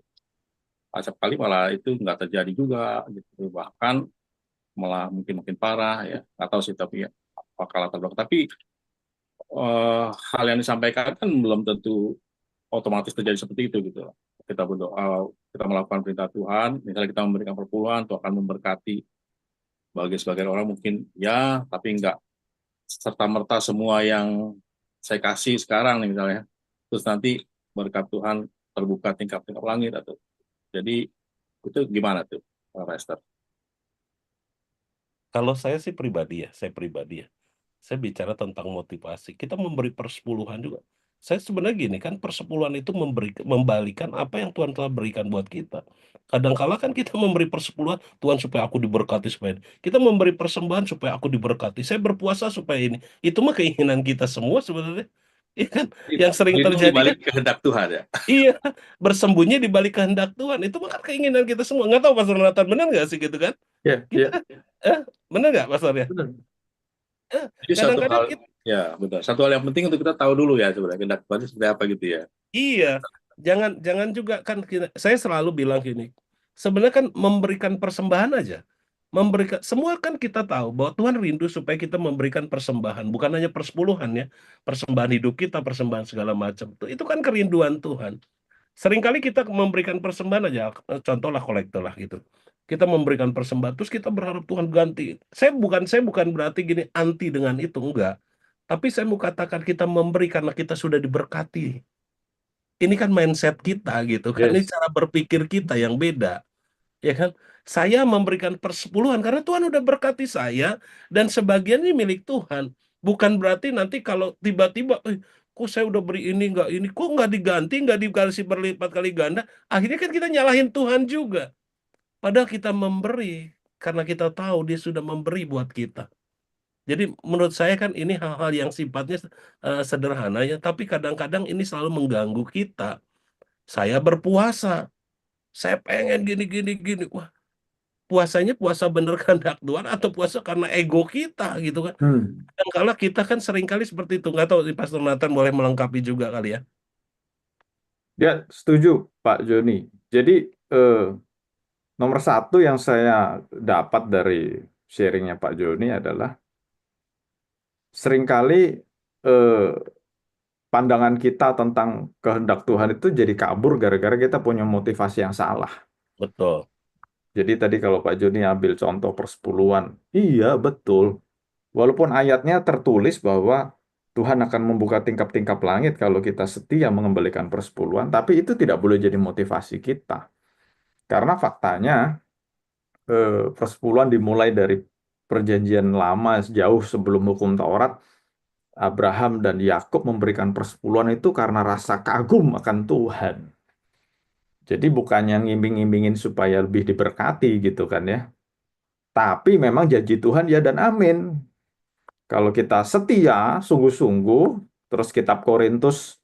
Acap kali malah itu nggak terjadi juga gitu, bahkan malah mungkin makin parah ya, nggak tahu sih tapi ya, apa latar belakang. Tapi hal yang disampaikan kan belum tentu otomatis terjadi seperti itu gitu. Kita berdoa, kita melakukan perintah Tuhan, misalnya kita memberikan perpuluhan, Tuhan akan memberkati. Bagi sebagian orang mungkin ya, tapi nggak serta-merta semua yang saya kasih sekarang nih misalnya. Terus nanti berkat Tuhan terbuka tingkap-tingkap langit atau jadi itu gimana tuh, Pak Rester? Kalau saya pribadi ya, saya bicara tentang motivasi. Kita memberi persepuluhan juga. Saya sebenarnya gini kan, persepuluhan itu membalikan apa yang Tuhan telah berikan buat kita. Kadangkala kan kita memberi persepuluhan, Tuhan supaya aku diberkati supaya ini. Kita memberi persembahan supaya aku diberkati. Saya berpuasa supaya ini. Itu mah keinginan kita semua sebenarnya. Iya kan? Yang sering Berlindung di terjadi kan, balik kehendak Tuhan ya. iya, bersembunyi di balik kehendak Tuhan. Itu mah kan keinginan kita semua. Nggak tahu Pastor Nathan benar nggak sih gitu kan? Ya, Kita, ya, benar nggak Pastor ya? benar. Jadi satu Kadang-kadang hal, kita, ya betul. Satu hal yang penting untuk kita tahu dulu ya sebenarnya kehendak Tuhan itu seperti apa gitu ya. iya, jangan jangan juga kan saya selalu bilang gini. Sebenarnya kan memberikan persembahan aja. Memberikan semua kan kita tahu bahwa Tuhan rindu supaya kita memberikan persembahan, bukan hanya persepuluhan ya. Persembahan hidup kita, persembahan segala macam. Itu kan kerinduan Tuhan. Seringkali kita memberikan persembahan aja, contohlah kolektor lah gitu. Kita memberikan persembahan, terus kita berharap Tuhan ganti. Saya bukan berarti gini anti dengan itu, enggak. Tapi saya mau katakan kita memberi karena kita sudah diberkati. Ini kan mindset kita gitu kan, ini Yes. cara berpikir kita yang beda, ya kan? Saya memberikan persepuluhan karena Tuhan udah berkati saya dan sebagian ini milik Tuhan. Bukan berarti nanti kalau tiba-tiba, kok saya udah beri ini, kok nggak diganti, nggak dikasih berlipat kali ganda. Akhirnya kan kita nyalahin Tuhan juga. Padahal kita memberi karena kita tahu Dia sudah memberi buat kita. Jadi menurut saya kan ini hal-hal yang sifatnya sederhana ya, tapi kadang-kadang ini selalu mengganggu kita. Saya berpuasa, saya pengen gini gini gini. Wah, puasanya puasa bener kehendak Tuhan atau puasa karena ego kita gitu kan? Hmm. Dan kalau kita kan seringkali seperti itu, nggak tahu Pastor Nathan boleh melengkapi juga kali ya. Ya, setuju Pak Joni. Jadi nomor satu yang saya dapat dari sharingnya Pak Joni adalah seringkali eh, pandangan kita tentang kehendak Tuhan itu jadi kabur gara-gara kita punya motivasi yang salah. Betul. Jadi tadi kalau Pak Joni ambil contoh persepuluhan, iya betul. Walaupun ayatnya tertulis bahwa Tuhan akan membuka tingkap-tingkap langit kalau kita setia mengembalikan persepuluhan, tapi itu tidak boleh jadi motivasi kita. Karena faktanya persepuluhan dimulai dari perjanjian lama jauh sebelum hukum Taurat. Abraham dan Yakub memberikan persepuluhan itu karena rasa kagum akan Tuhan. Jadi bukannya ngimbing-ngimbingin supaya lebih diberkati gitu kan ya. Tapi memang janji Tuhan ya dan amin. Kalau kita setia, sungguh-sungguh, terus kitab Korintus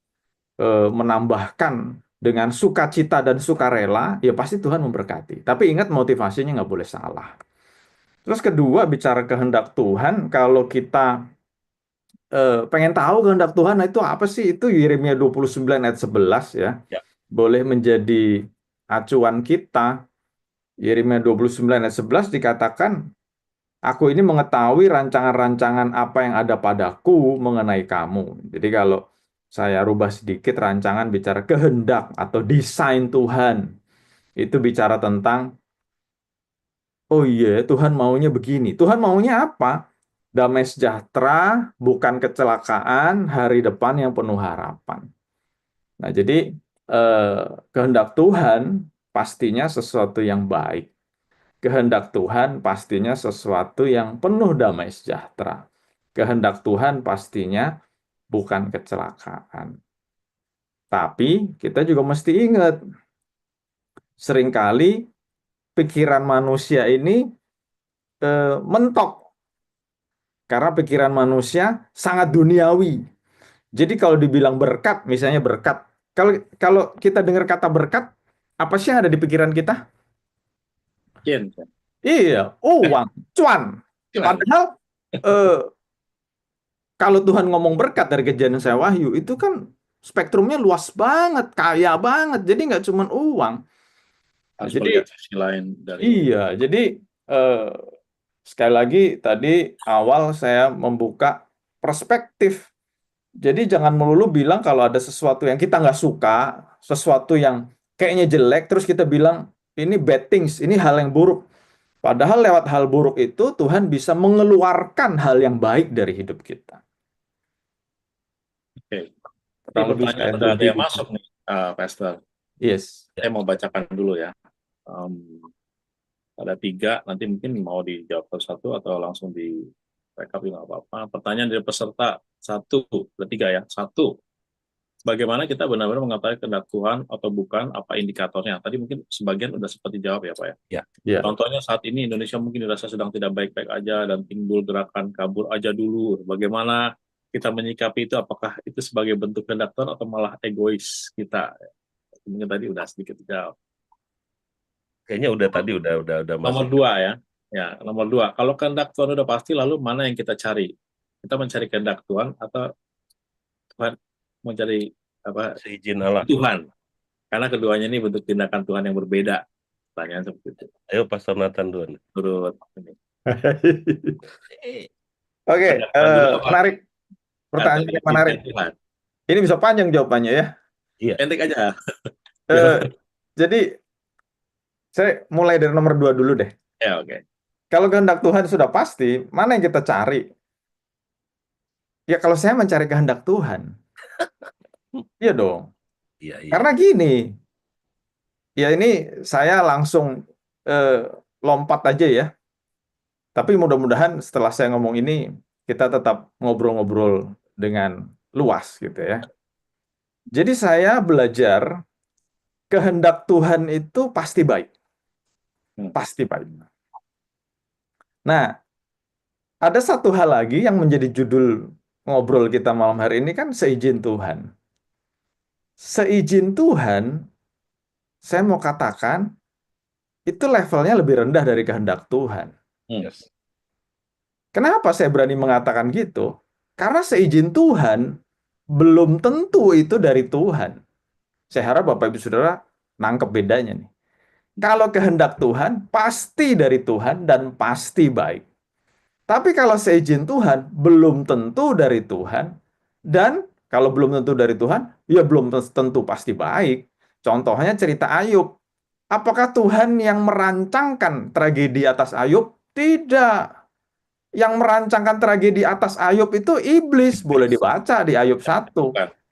menambahkan dengan sukacita dan sukarela, ya pasti Tuhan memberkati. Tapi ingat motivasinya nggak boleh salah. Terus kedua, bicara kehendak Tuhan, kalau kita pengen tahu kehendak Tuhan itu apa sih? Itu Yeremia 29 ayat 11 ya. Ya. Boleh menjadi acuan kita. Yeremia 29 ayat 11 dikatakan, Aku ini mengetahui rancangan-rancangan apa yang ada padaku mengenai kamu. Jadi kalau saya rubah sedikit rancangan bicara kehendak atau desain Tuhan. Itu bicara tentang, oh iya Tuhan maunya begini. Tuhan maunya apa? Damai sejahtera, bukan kecelakaan, hari depan yang penuh harapan. Nah jadi kehendak Tuhan pastinya sesuatu yang baik. Kehendak Tuhan pastinya sesuatu yang penuh damai sejahtera. Kehendak Tuhan pastinya bukan kecelakaan. Tapi kita juga mesti ingat, seringkali pikiran manusia ini mentok. Karena pikiran manusia sangat duniawi. Jadi kalau dibilang berkat, misalnya berkat. Kalau kita dengar kata berkat, apa sih yang ada di pikiran kita? Jen, Iya, uang, cuan. Cuan. Padahal eh, kalau Tuhan ngomong berkat dari Kejadian saya Wahyu, itu kan spektrumnya luas banget, kaya banget. Jadi nggak cuma uang. Nah, Harus jadi melihat sisi lain dari iya, jadi eh, sekali lagi tadi awal saya membuka perspektif. Jadi jangan melulu bilang kalau ada sesuatu yang kita nggak suka, sesuatu yang kayaknya jelek, terus kita bilang ini bad things, ini hal yang buruk. Padahal lewat hal buruk itu Tuhan bisa mengeluarkan hal yang baik dari hidup kita. Oke. Ini Kurang lebih pertanyaan saya udah ada yang uji. masuk nih, Pastor. Yes. Saya mau bacakan dulu ya. Ada 3, nanti mungkin mau dijawab satu atau langsung di recap juga nggak apa-apa. Pertanyaan dari peserta 1, ada 3 ya. 1, bagaimana kita benar-benar mengetahui kehendak Tuhan atau bukan, apa indikatornya? Tadi mungkin sebagian udah sempat dijawab ya Pak ya. Ya. Ya. Contohnya saat ini Indonesia mungkin dirasa sedang tidak baik-baik aja dan timbul gerakan kabur aja dulu. Bagaimana kita menyikapi itu? Apakah itu sebagai bentuk kehendak Tuhan atau malah egois kita? Mungkin tadi udah sedikit dijawab. Kayaknya udah tadi udah Nomor masuk. 2 ya. Ya, nomor 2. Kalau kehendak Tuhan udah pasti, lalu mana yang kita cari? Kita mencari kehendak Tuhan atau Tuhan mencari apa? Seizin Allah. Tuhan. Karena keduanya ini bentuk tindakan Tuhan yang berbeda. Pertanyaan seperti itu. Ayo Pastor Nathan dulu. Menurut ini. Oke, Kehendak Tuhan dulu apa? menarik. Pertanyaan Atau yang menarik. Tuhan. Ini bisa panjang jawabannya ya. Pendek aja. Jadi saya mulai dari nomor 2 dulu deh. Ya, oke. Kalau kehendak Tuhan sudah pasti, mana yang kita cari? Ya kalau saya mencari kehendak Tuhan. Iya dong. Iya. Karena gini, ya ini saya langsung lompat aja ya. Tapi mudah-mudahan setelah saya ngomong ini, kita tetap ngobrol-ngobrol dengan luas gitu ya. Jadi saya belajar kehendak Tuhan itu pasti baik. Pasti baik. Nah, ada satu hal lagi yang menjadi judul ngobrol kita malam hari ini kan seizin Tuhan. Seizin Tuhan, saya mau katakan, itu levelnya lebih rendah dari kehendak Tuhan. Yes. Kenapa saya berani mengatakan gitu? Karena seizin Tuhan belum tentu itu dari Tuhan. Saya harap Bapak Ibu Saudara nangkep bedanya nih. Kalau kehendak Tuhan pasti dari Tuhan dan pasti baik. Tapi kalau seizin Tuhan belum tentu dari Tuhan, dan kalau belum tentu dari Tuhan, ya belum tentu pasti baik. Contohnya cerita Ayub. Apakah Tuhan yang merancangkan tragedi atas Ayub? Tidak. Yang merancangkan tragedi atas Ayub itu iblis. Boleh dibaca di Ayub 1.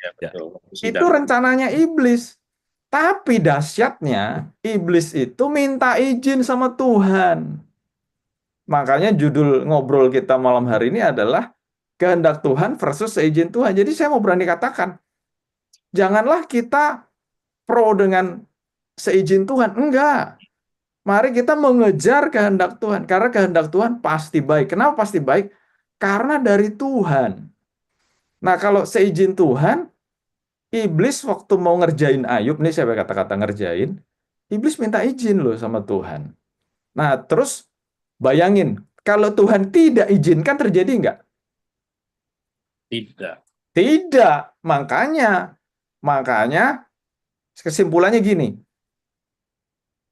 Ya, betul. Itu rencananya iblis. Tapi dahsyatnya, iblis itu minta izin sama Tuhan. Makanya judul ngobrol kita malam hari ini adalah kehendak Tuhan versus seizin Tuhan. Jadi saya mau berani katakan, janganlah kita pro dengan seizin Tuhan. Enggak. Mari kita mengejar kehendak Tuhan. Karena kehendak Tuhan pasti baik. Kenapa pasti baik? Karena dari Tuhan. Nah, kalau seizin Tuhan, iblis waktu mau ngerjain Ayub, nih saya kata-kata ngerjain, iblis minta izin loh sama Tuhan. Nah, terus bayangin, kalau Tuhan tidak izinkan terjadi nggak? Tidak. Tidak. Makanya kesimpulannya gini,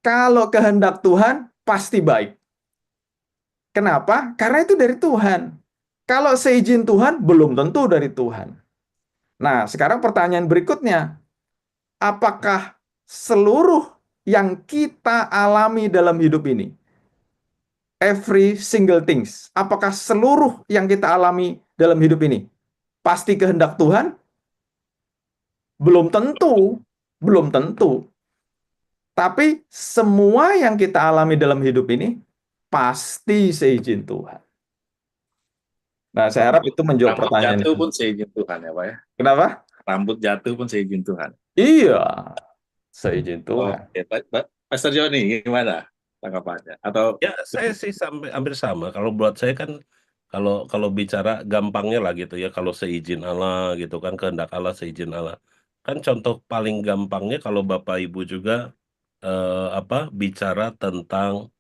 kalau kehendak Tuhan pasti baik. Kenapa? Karena itu dari Tuhan. Kalau seizin Tuhan, belum tentu dari Tuhan. Nah, sekarang pertanyaan berikutnya, apakah seluruh yang kita alami dalam hidup ini, every single things, apakah seluruh yang kita alami dalam hidup ini pasti kehendak Tuhan? Belum tentu. Belum tentu. Tapi semua yang kita alami dalam hidup ini pasti seizin Tuhan. Nah, saya harap itu menjawab Rambut pertanyaan jatuh itu. pun seizin Tuhan ya Pak ya. Kenapa? Rambut jatuh pun seizin Tuhan. Iya, seizin Tuhan. Oke, Pastor Joni gimana tanggapannya? Atau Ya, saya sih sampai hampir sama. Kalau buat saya kan, kalau kalau bicara gampangnya lah gitu ya, kalau seizin Allah gitu kan, kehendak Allah seizin Allah. Kan contoh paling gampangnya kalau Bapak Ibu juga bicara tentang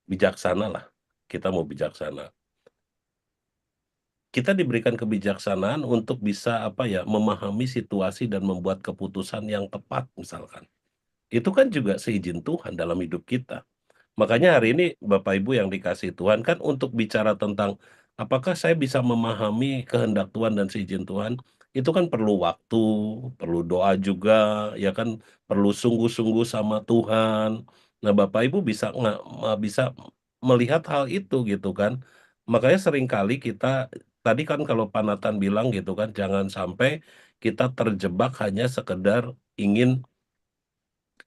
bijaksana lah. Kita mau bijaksana. Kita diberikan kebijaksanaan untuk bisa memahami situasi dan membuat keputusan yang tepat misalkan. Itu kan juga seizin Tuhan dalam hidup kita. Makanya hari ini Bapak Ibu yang dikasih Tuhan kan untuk bicara tentang apakah saya bisa memahami kehendak Tuhan dan seizin Tuhan, itu kan perlu waktu, perlu doa juga, ya kan, perlu sungguh-sungguh sama Tuhan. Nah, Bapak Ibu bisa nggak bisa melihat hal itu gitu kan. Makanya seringkali kita tadi kan kalau Pak Nathan bilang gitu kan, jangan sampai kita terjebak hanya sekedar ingin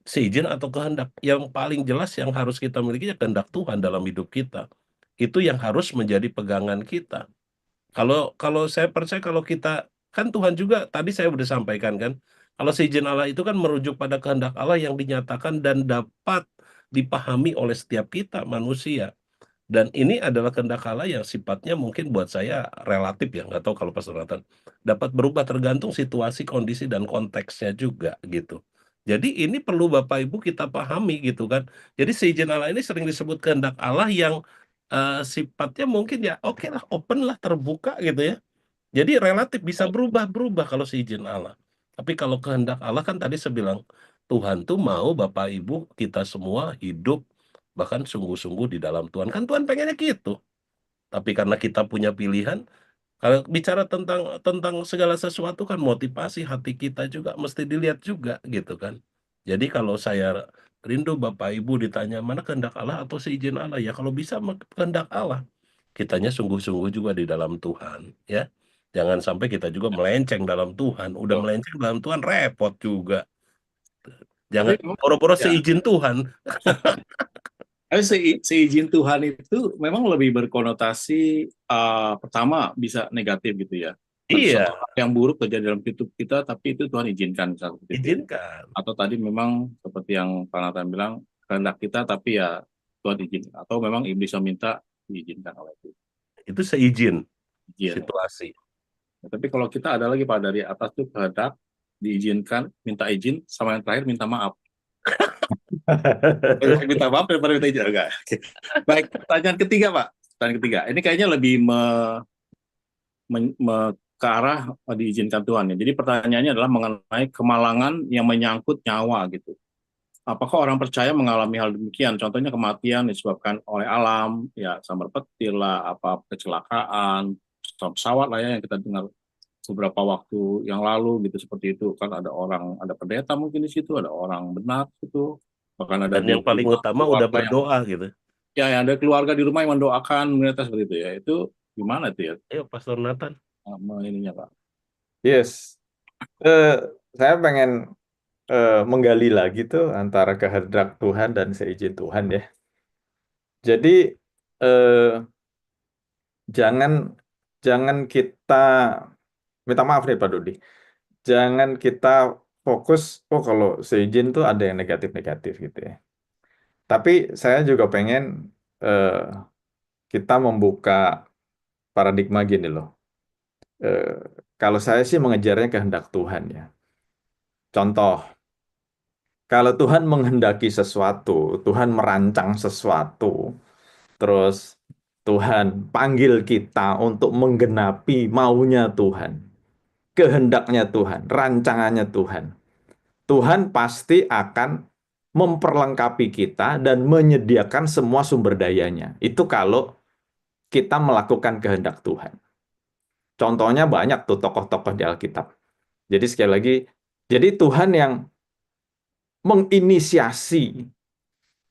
seizin atau kehendak. Yang paling jelas yang harus kita miliki ya kehendak Tuhan dalam hidup kita. Itu yang harus menjadi pegangan kita. Kalau kalau saya percaya kalau kita kan Tuhan juga tadi saya sudah sampaikan kan, kalau seizin Allah itu kan merujuk pada kehendak Allah yang dinyatakan dan dapat dipahami oleh setiap kita manusia. Dan ini adalah kehendak Allah yang sifatnya mungkin buat saya relatif ya, nggak tahu kalau Pastor Nathan, dapat berubah tergantung situasi, kondisi, dan konteksnya juga gitu. Jadi ini perlu Bapak Ibu kita pahami gitu kan. Jadi seizin Allah ini sering disebut kehendak Allah yang sifatnya mungkin ya oke lah, open lah, terbuka gitu ya. Jadi relatif bisa berubah-berubah kalau seizin Allah. Tapi kalau kehendak Allah kan tadi saya bilang, Tuhan tuh mau Bapak Ibu kita semua hidup bahkan sungguh-sungguh di dalam Tuhan. Kan Tuhan pengennya gitu. Tapi karena kita punya pilihan, kalau bicara tentang segala sesuatu kan motivasi hati kita juga mesti dilihat juga gitu kan. Jadi kalau saya rindu Bapak Ibu ditanya mana kehendak Allah atau seizin Allah, ya kalau bisa kehendak Allah. Kitanya sungguh-sungguh juga di dalam Tuhan ya. Jangan sampai kita juga melenceng dalam Tuhan. Udah melenceng dalam Tuhan repot juga. tapi Jangan boro-boro ya, seizin Tuhan. tapi seizin Tuhan itu memang lebih berkonotasi pertama bisa negatif gitu ya. Iya, Sesuatu hal yang buruk terjadi dalam hidup kita, tapi itu Tuhan izinkan misalnya seperti itu. izinkan. Atau tadi memang seperti yang Pak Nathan bilang kehendak kita, tapi ya Tuhan izinkan. Atau memang iblis meminta diizinkan oleh itu. Itu seizin Izin. situasi. Ya, tapi kalau kita ada lagi Pak dari atas tuh kehendak diizinkan, minta izin, sama yang terakhir minta maaf. Minta maaf daripada minta izin enggak. Oke. Baik, pertanyaan ketiga Pak. Pertanyaan ketiga. Ini kayaknya lebih ke arah diizinkan Tuhan ya. Jadi pertanyaannya adalah mengenai kemalangan yang menyangkut nyawa gitu. Apakah orang percaya mengalami hal demikian? Contohnya kematian disebabkan oleh alam, ya sambar petir lah, apa kecelakaan, pesawat lah ya yang kita dengar beberapa waktu yang lalu gitu seperti itu kan ada orang ada pendeta mungkin di situ ada orang benar itu bahkan ada Dan di yang paling rumah utama udah keluarga yang berdoa gitu. ya ada keluarga di rumah yang mendoakan pendeta seperti itu ya itu gimana tuh ya Ayo Pastor Nathan. ininya Pak. Yes. Eh, saya pengen menggali lagi tuh antara kehendak Tuhan dan seizin Tuhan ya. Jadi eh, jangan jangan kita minta maaf nih Pak Dodi. Jangan kita fokus oh kalau seizin tuh ada yang negatif-negatif gitu ya. Tapi saya juga pengen eh, kita membuka paradigma gini loh. Eh, kalau saya sih mengejarnya kehendak Tuhan ya. Contoh, kalau Tuhan menghendaki sesuatu, Tuhan merancang sesuatu, terus Tuhan panggil kita untuk menggenapi maunya Tuhan, kehendaknya Tuhan, rancangannya Tuhan. Tuhan pasti akan memperlengkapi kita dan menyediakan semua sumber dayanya. Itu kalau kita melakukan kehendak Tuhan. Contohnya banyak tuh tokoh-tokoh di Alkitab. Jadi sekali lagi, jadi Tuhan yang menginisiasi,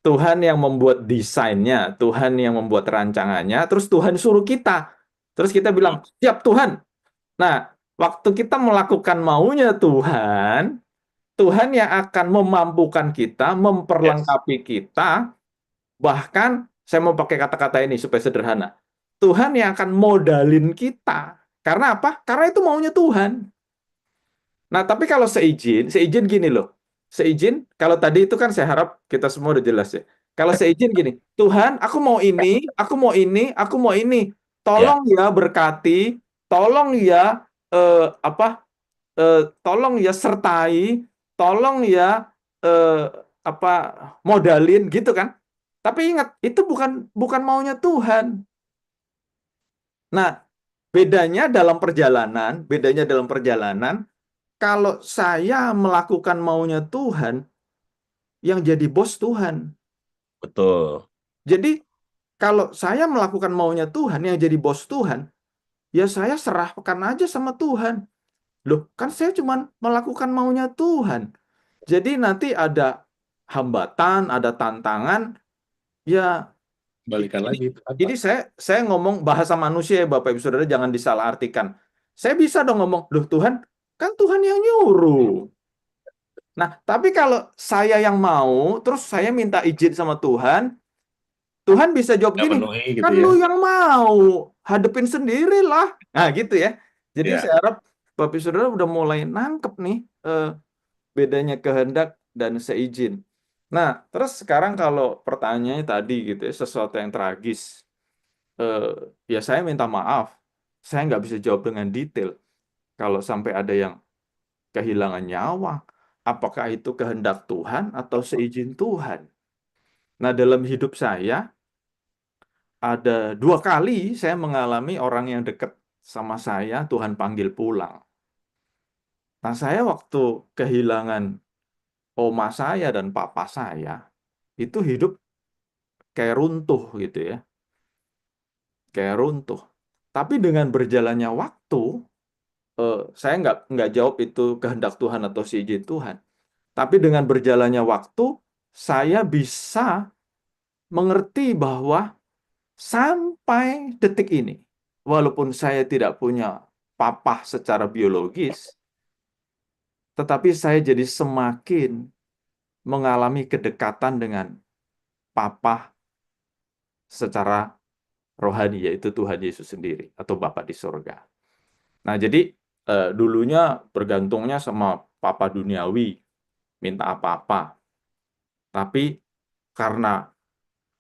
Tuhan yang membuat desainnya, Tuhan yang membuat rancangannya, terus Tuhan suruh kita. Terus kita bilang, siap Tuhan. Nah, waktu kita melakukan maunya Tuhan, Tuhan yang akan memampukan kita, Yes. memperlengkapi kita, bahkan saya mau pakai kata-kata ini supaya sederhana. Tuhan yang akan modalin kita. Karena apa? Karena itu maunya Tuhan. Nah, tapi kalau seizin gini loh. Seizin, kalau tadi itu kan saya harap kita semua udah jelas ya. Kalau seizin gini, Tuhan, aku mau ini, aku mau ini, aku mau ini. Ya, Tolong ya berkati, tolong ya tolong ya sertai, tolong ya eh, apa modalin gitu kan. Tapi ingat, itu bukan bukan maunya Tuhan. Nah, bedanya dalam perjalanan, kalau saya melakukan maunya Tuhan, yang jadi bos Tuhan. betul. Jadi, kalau saya melakukan maunya Tuhan, yang jadi bos Tuhan, ya saya serahkan aja sama Tuhan. Loh, kan saya cuma melakukan maunya Tuhan. Jadi nanti ada hambatan, ada tantangan, ya Balikan ini, lagi itu ini apa? saya ngomong bahasa manusia ya Bapak Ibu Saudara, jangan disalahartikan. Saya bisa dong ngomong, loh Tuhan, kan Tuhan yang nyuruh. Nah, tapi kalau saya yang mau, terus saya minta izin sama Tuhan, Tuhan bisa jawab Nggak gini, penuhi gitu kan ya. lu yang mau, hadepin sendirilah. Nah, gitu ya. Jadi Ya, saya harap Bapak Ibu Saudara udah mulai nangkep nih bedanya kehendak dan seizin. Nah, terus sekarang kalau pertanyaannya tadi gitu ya, sesuatu yang tragis, eh, ya saya minta maaf, saya nggak bisa jawab dengan detail. Kalau sampai ada yang kehilangan nyawa, apakah itu kehendak Tuhan atau seizin Tuhan? Nah, dalam hidup saya, ada 2 kali saya mengalami orang yang dekat sama saya, Tuhan panggil pulang. Nah, saya waktu kehilangan oma saya dan papa saya, itu hidup kayak runtuh gitu ya, kayak runtuh. Tapi dengan berjalannya waktu, saya nggak jawab itu kehendak Tuhan atau seizin Tuhan. Tapi dengan berjalannya waktu, saya bisa mengerti bahwa sampai detik ini, walaupun saya tidak punya papa secara biologis, tetapi saya jadi semakin mengalami kedekatan dengan papa secara rohani, yaitu Tuhan Yesus sendiri atau Bapa di sorga. Nah, jadi dulunya bergantungnya sama papa duniawi, minta apa-apa. Tapi karena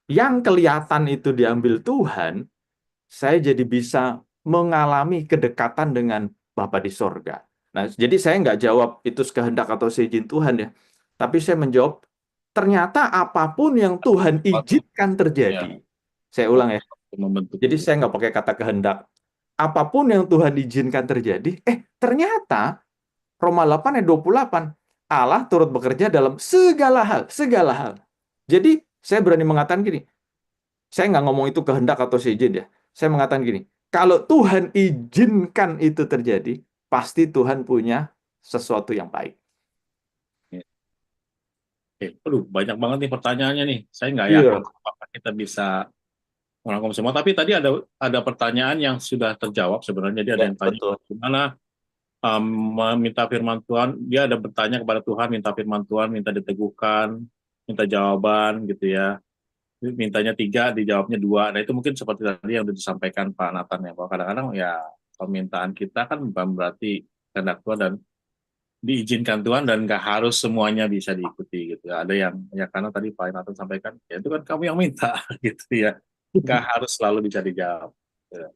yang kelihatan itu diambil Tuhan, saya jadi bisa mengalami kedekatan dengan Bapa di sorga. Nah, jadi saya nggak jawab itu kehendak atau seizin Tuhan ya. Tapi saya menjawab, ternyata apapun yang Tuhan waktu izinkan terjadi. ya Saya ulang ya. membentuk Jadi itu. saya nggak pakai kata kehendak. Apapun yang Tuhan izinkan terjadi, ternyata Roma 8 ayat 28, Allah turut bekerja dalam segala hal, segala hal. Jadi saya berani mengatakan gini, saya nggak ngomong itu kehendak atau seizin ya. Saya mengatakan gini, kalau Tuhan izinkan itu terjadi, pasti Tuhan punya sesuatu yang baik. Aduh, banyak banget nih pertanyaannya nih. Saya nggak Iya. yakin apakah kita bisa merangkum semua. Tapi tadi ada pertanyaan yang sudah terjawab sebenarnya. Dia ada ya, yang tanya betul. gimana meminta firman Tuhan. Dia ada bertanya kepada Tuhan, minta firman Tuhan, minta diteguhkan, minta jawaban gitu ya. Mintanya 3, dijawabnya 2. Nah itu mungkin seperti tadi yang sudah disampaikan Pak Nathan ya. Bahwa kadang-kadang ya permintaan kita kan bukan berarti kehendak Tuhan dan diizinkan Tuhan dan nggak harus semuanya bisa diikuti gitu. Ada yang ya karena tadi Pak Nathan sampaikan ya itu kan kamu yang minta gitu ya. Nggak harus selalu bisa dijawab. Ya.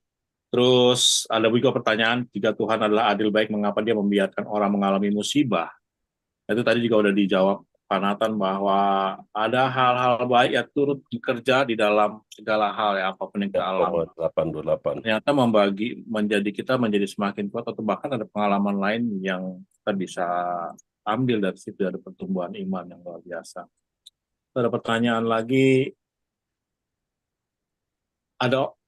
Terus ada juga pertanyaan, jika Tuhan adalah adil baik, mengapa dia membiarkan orang mengalami musibah? Itu tadi juga udah dijawab Pak Nathan bahwa ada hal-hal baik yang turut bekerja di dalam segala hal ya apapun yang kita Ya, alami. 828. Ternyata kita menjadi semakin kuat atau bahkan ada pengalaman lain yang kita bisa ambil dari situ, ada pertumbuhan iman yang luar biasa. Ada pertanyaan lagi,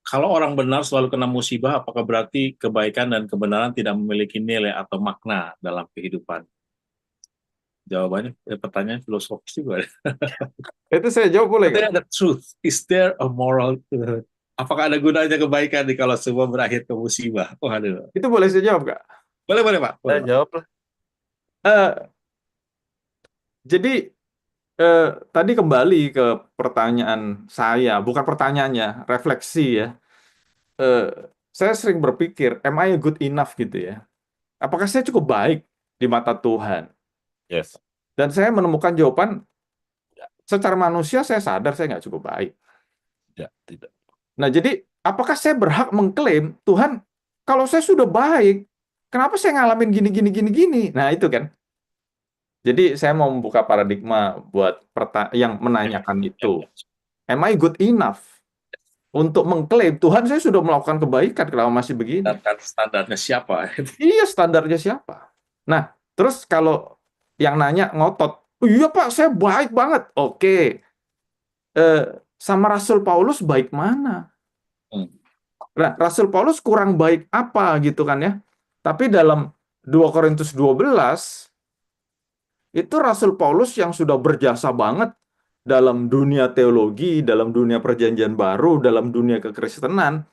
kalau orang benar selalu kena musibah, apakah berarti kebaikan dan kebenaran tidak memiliki nilai atau makna dalam kehidupan? Jawabannya pertanyaan filosofis juga. Itu saya jawab boleh nggak? The truth, is there a moral? Apakah ada gunanya kebaikan kalau semua berakhir ke musibah? Waduh. Itu boleh saya jawab nggak? Boleh Pak. Boleh, Pak. Jawab lah. Eh, Jadi tadi kembali ke pertanyaan saya, bukan pertanyaannya, refleksi ya. Eh, saya sering berpikir, am I good enough gitu ya? Apakah saya cukup baik di mata Tuhan? Yes. Dan saya menemukan jawaban, secara manusia saya sadar saya nggak cukup baik. Ya, tidak. Nah, jadi apakah saya berhak mengklaim, Tuhan, kalau saya sudah baik, kenapa saya ngalamin gini, gini, gini, gini? Nah, itu kan. Jadi saya mau membuka paradigma buat yang menanyakan itu. Am I good enough untuk mengklaim, Tuhan saya sudah melakukan kebaikan kalau masih begini? Standarnya siapa? Iya, standarnya siapa? Nah, terus kalau yang nanya ngotot, "Oh, iya Pak, saya baik banget." Oke, sama Rasul Paulus baik mana? Hmm. Nah, Rasul Paulus kurang baik apa gitu kan ya? Tapi dalam 2 Korintus 12, itu Rasul Paulus yang sudah berjasa banget dalam dunia teologi, dalam dunia perjanjian baru, dalam dunia kekristenan,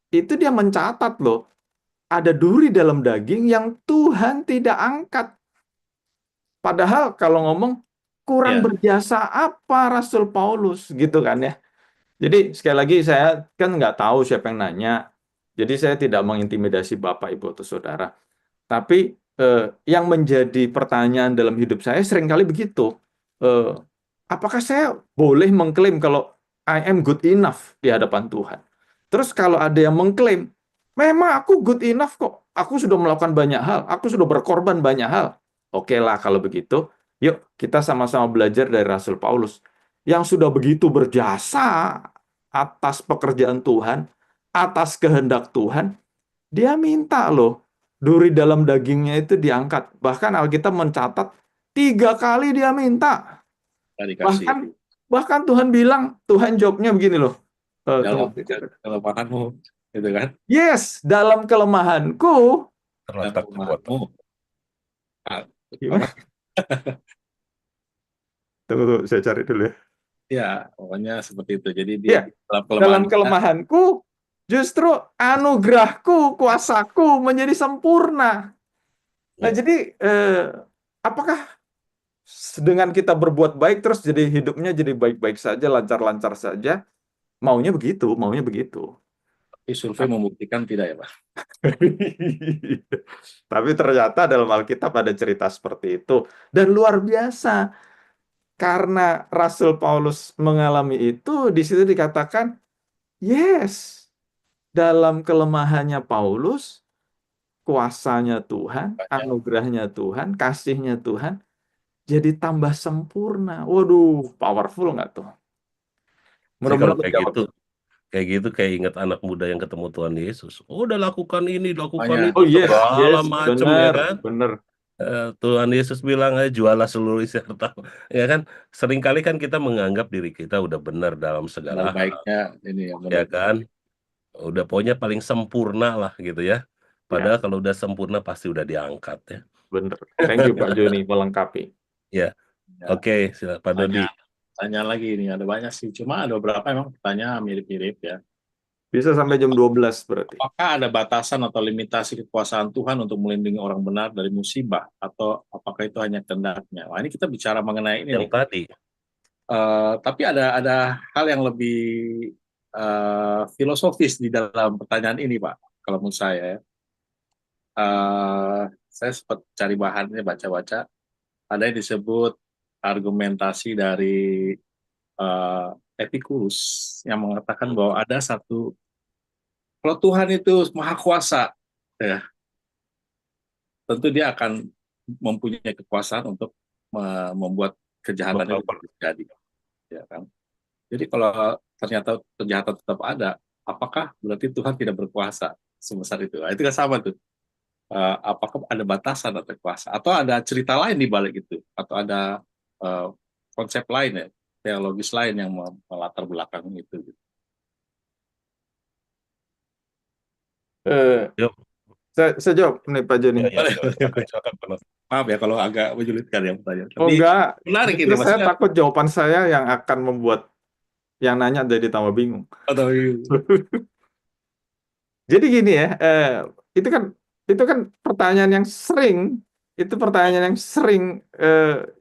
itu dia mencatat loh, ada duri dalam daging yang Tuhan tidak angkat. Padahal kalau ngomong, kurang Ya, berjasa apa Rasul Paulus gitu kan ya. Jadi sekali lagi saya kan nggak tahu siapa yang nanya. Jadi saya tidak mengintimidasi Bapak, Ibu, atau Saudara. Tapi yang menjadi pertanyaan dalam hidup saya seringkali begitu. Eh, apakah saya boleh mengklaim kalau I am good enough di hadapan Tuhan? Terus kalau ada yang mengklaim, memang aku good enough kok. Aku sudah melakukan banyak hal. Aku sudah berkorban banyak hal. Oke lah kalau begitu. Yuk kita sama-sama belajar dari Rasul Paulus. Yang sudah begitu berjasa atas pekerjaan Tuhan, atas kehendak Tuhan, dia minta loh, duri dalam dagingnya itu diangkat. Bahkan Alkitab mencatat 3 kali dia minta. nggak dikasih. Bahkan Tuhan bilang, Tuhan jawabnya begini loh. Dalam Tunggu. kelemahanmu, gitu kan? Yes, dalam kelemahanku. Terletak Dalam kekuatan. kelemahanmu. Ah, Gimana? Tunggu, saya cari dulu ya. Ya, pokoknya seperti itu. Jadi Ya, dia dalam dalam kelemahan kelemahanku, justru anugerahku, kuasaku menjadi sempurna. Nah, Ya. jadi apakah dengan kita berbuat baik terus jadi hidupnya jadi baik-baik saja, lancar-lancar saja? Maunya begitu, maunya begitu. tapi survei membuktikan tidak ya, Pak? Tapi ternyata dalam Alkitab ada cerita seperti itu. Dan luar biasa, karena Rasul Paulus mengalami itu, di situ dikatakan, yes, dalam kelemahannya Paulus, kuasanya Tuhan, anugerahnya Tuhan, kasihnya Tuhan, jadi tambah sempurna. Waduh, powerful nggak tuh? Jadi kalau Mudah-mudahan menjawab. kayak gitu kayak ingat anak muda yang ketemu Tuhan Yesus. Oh, udah lakukan ini, lakukan Makanya, itu, Oh yes, segala yes, macam ya benar, kan. benar. Tuhan Yesus bilang aja jualah seluruh isi harta. Ya kan, seringkali kan kita menganggap diri kita udah benar dalam segala benar hal, baiknya ini yang ya benar. kan. Udah pokoknya paling sempurna lah gitu ya. Padahal kalau udah sempurna pasti udah diangkat ya. Benar. Thank you Pak Joni melengkapi. Ya, Ya, oke, silakan Pak Dodi. tanya lagi ini ada banyak sih. Cuma ada beberapa emang pertanyaan mirip-mirip ya. Bisa sampai jam 12 berarti. Apakah ada batasan atau limitasi kekuasaan Tuhan untuk melindungi orang benar dari musibah atau apakah itu hanya kehendaknya? Wah, ini kita bicara mengenai ini Yang nih. tadi, Tapi ada hal yang lebih filosofis di dalam pertanyaan ini, Pak. Kalau menurut saya, ya. Saya sempat cari bahannya, baca-baca. Ada yang disebut argumentasi dari Epicurus yang mengatakan bahwa ada satu, kalau Tuhan itu maha kuasa, ya, tentu dia akan mempunyai kekuasaan untuk membuat kejahatan itu terjadi, ya kan? Jadi kalau ternyata kejahatan tetap ada, apakah berarti Tuhan tidak berkuasa sebesar itu? Nah, itu kan sama tuh. Apakah ada batasan atau kuasa? Atau ada cerita lain di balik itu? Atau ada konsep lain ya, teologis lain yang melatar belakang itu? Gitu. yuk. Saya jawab nih Pak Joni. Ya, silakan. Maaf ya kalau agak menyulitkan ya pertanyaan. Oh Tapi enggak, menarik ini justru saya maksudnya. takut jawaban saya yang akan membuat yang nanya jadi tambah bingung. Atau Jadi gini ya, itu kan pertanyaan yang sering Itu pertanyaan yang sering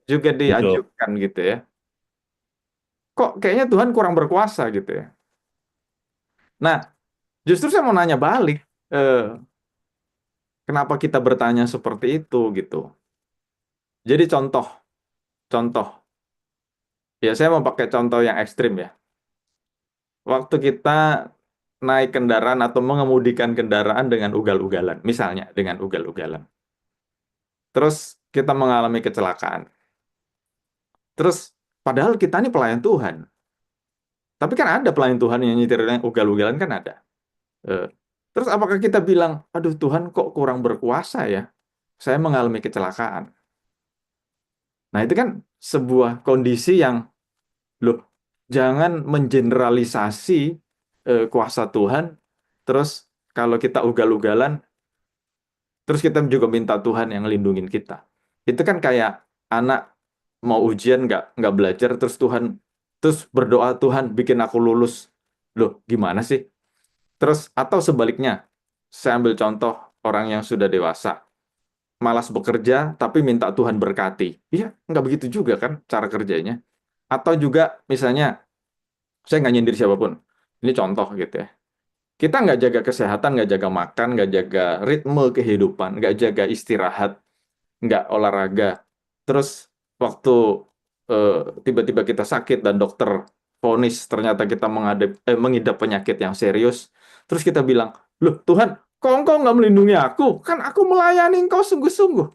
juga Betul. diajukan gitu ya. Kok kayaknya Tuhan kurang berkuasa gitu ya. Nah, justru saya mau nanya balik, kenapa kita bertanya seperti itu gitu. Jadi contoh, ya saya mau pakai contoh yang ekstrim ya. Waktu kita naik kendaraan atau mengemudikan kendaraan dengan ugal-ugalan, misalnya dengan ugal-ugalan. Terus kita mengalami kecelakaan. Terus padahal kita ini pelayan Tuhan. Tapi kan ada pelayan Tuhan yang nyetirnya ugal-ugalan kan ada. Eh, Terus apakah kita bilang, aduh Tuhan kok kurang berkuasa ya? Saya mengalami kecelakaan. Nah itu kan sebuah kondisi yang, loh, jangan mengeneralisasi kuasa Tuhan. Terus kalau kita ugal-ugalan, terus kita juga minta Tuhan yang lindungin kita. Itu kan kayak anak mau ujian nggak belajar, terus berdoa Tuhan bikin aku lulus. Loh, gimana sih? Terus atau sebaliknya, saya ambil contoh orang yang sudah dewasa, malas bekerja tapi minta Tuhan berkati. Iya, nggak begitu juga kan cara kerjanya. Atau juga misalnya, saya nggak nyindir siapapun. Ini contoh gitu ya. Kita nggak jaga kesehatan, nggak jaga makan, nggak jaga ritme kehidupan, nggak jaga istirahat, nggak olahraga. Terus waktu eh, tiba-tiba kita sakit dan dokter vonis ternyata kita mengidap penyakit yang serius, terus kita bilang, loh Tuhan, kok engkau nggak melindungi aku? Kan aku melayani engkau sungguh-sungguh.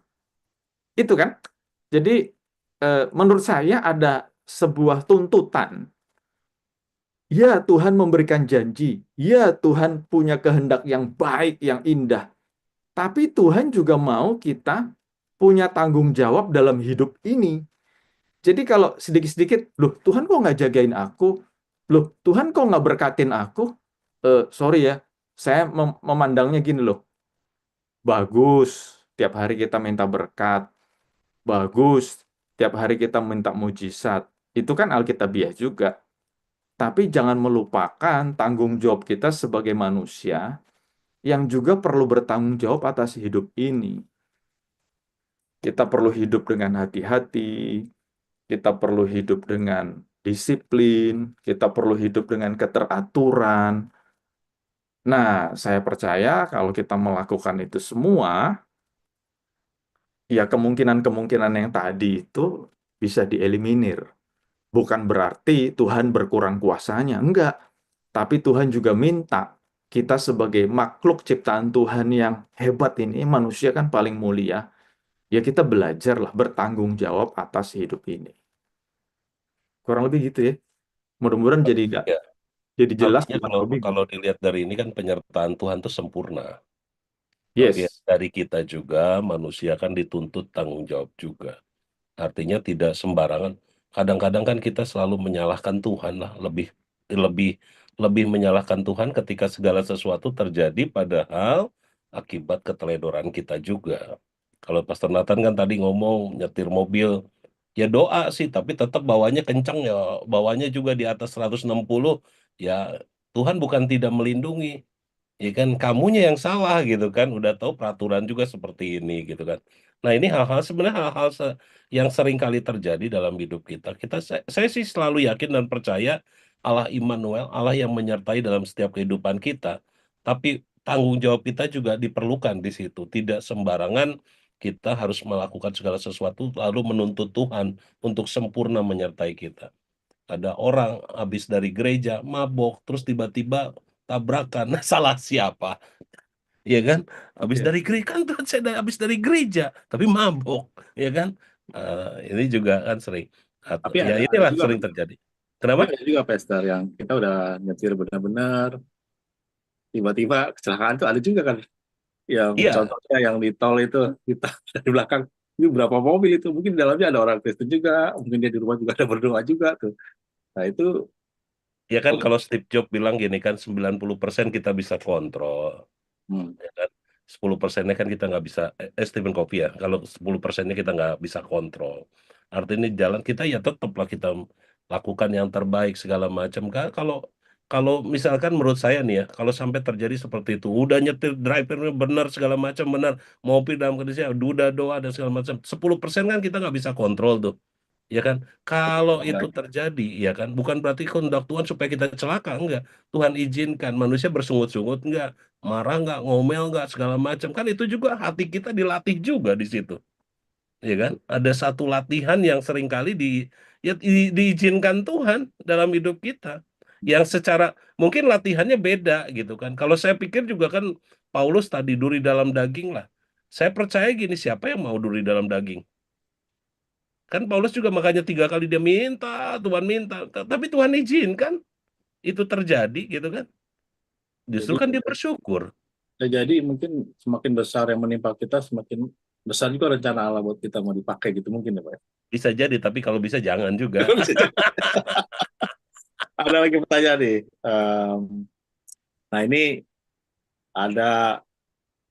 Itu kan. Jadi menurut saya ada sebuah tuntutan. Ya Tuhan memberikan janji. Ya Tuhan punya kehendak yang baik, yang indah. Tapi Tuhan juga mau kita punya tanggung jawab dalam hidup ini. Jadi kalau sedikit-sedikit, loh Tuhan kok nggak jagain aku? Loh Tuhan kok nggak berkatin aku? Sorry ya, saya memandangnya gini loh. Bagus, tiap hari kita minta berkat. Bagus, tiap hari kita minta mujizat. Itu kan alkitabiah juga. Tapi jangan melupakan tanggung jawab kita sebagai manusia yang juga perlu bertanggung jawab atas hidup ini. Kita perlu hidup dengan hati-hati, kita perlu hidup dengan disiplin, kita perlu hidup dengan keteraturan. Nah, saya percaya kalau kita melakukan itu semua, ya kemungkinan-kemungkinan yang tadi itu bisa dieliminir. Bukan berarti Tuhan berkurang kuasanya, enggak. Tapi Tuhan juga minta kita sebagai makhluk ciptaan Tuhan yang hebat ini, manusia kan paling mulia, ya kita belajarlah bertanggung jawab atas hidup ini. Kurang lebih gitu ya. Mudah-mudahan Ya, jadi jelas artinya kurang kalau lebih. kalau dilihat dari ini kan penyertaan Tuhan itu sempurna. Tapi Yes. dari kita juga manusia kan dituntut tanggung jawab juga. Artinya tidak sembarangan. Kadang-kadang kan kita selalu menyalahkan Tuhan lah, lebih lebih lebih menyalahkan Tuhan ketika segala sesuatu terjadi padahal akibat keteledoran kita juga. Kalau Pastor Nathan kan tadi ngomong nyetir mobil, ya doa sih, tapi tetap bawanya kencang ya, bawanya juga di atas 160, ya Tuhan bukan tidak melindungi. Ya kan kamunya yang salah gitu kan, udah tahu peraturan juga seperti ini gitu kan. Nah ini hal-hal sebenarnya yang sering kali terjadi dalam hidup kita. Saya sih selalu yakin dan percaya Allah Immanuel, Allah yang menyertai dalam setiap kehidupan kita. Tapi tanggung jawab kita juga diperlukan di situ. Tidak sembarangan kita harus melakukan segala sesuatu lalu menuntut Tuhan untuk sempurna menyertai kita. Ada orang habis dari gereja mabok terus tiba-tiba tabrakan. Nah, salah siapa? Ya kan? Habis Iya. dari gereja kan tuh saya habis dari gereja tapi mabok, ya kan? Ini juga kan sering. Tapi Ya ada inilah juga, sering terjadi. tapi Kenapa? ada juga Pastor yang kita udah nyetir benar-benar, tiba-tiba kecelakaan tuh ada juga kan. Yang Iya, contohnya yang di tol itu, kita dari belakang, ini berapa mobil itu, mungkin di dalamnya ada orang Kristen juga, mungkin dia di rumah juga ada berdoa juga tuh. Nah itu, ya kan oh, kalau Steve Jobs bilang gini kan 90% kita bisa kontrol. hmm, Ya kan? 10%-nya kan kita nggak bisa, Stephen Covey ya, kalau 10%-nya kita nggak bisa kontrol. Artinya jalan kita ya tetaplah kita lakukan yang terbaik segala macam. Kan kalau kalau misalkan menurut saya nih ya, kalau sampai terjadi seperti itu, udah nyetir drivernya benar segala macam benar, mobil dalam kondisi udah doa dan segala macam, 10% kan kita nggak bisa kontrol tuh, ya kan? Kalau itu terjadi, ya kan, bukan berarti kehendak Tuhan supaya kita celaka, enggak. Tuhan izinkan manusia bersungut-sungut, enggak, marah enggak, ngomel enggak, segala macam, kan itu juga hati kita dilatih juga di situ, ya kan? Ada satu latihan yang seringkali diizinkan Tuhan dalam hidup kita, yang secara mungkin latihannya beda gitu kan. Kalau saya pikir juga kan Paulus tadi duri dalam daging lah. Saya percaya gini, siapa yang mau duri dalam daging? Kan Paulus juga makanya 3 kali dia minta, Tuhan minta, tapi Tuhan izinkan itu terjadi gitu kan. Justru Jadi kan dia bersyukur. jadi mungkin semakin besar yang menimpa kita, semakin besar juga rencana Allah buat kita mau dipakai gitu mungkin ya Pak. Bisa jadi, tapi kalau bisa jangan juga. Bisa jadi. Ada lagi pertanyaan nih. Nah ini ada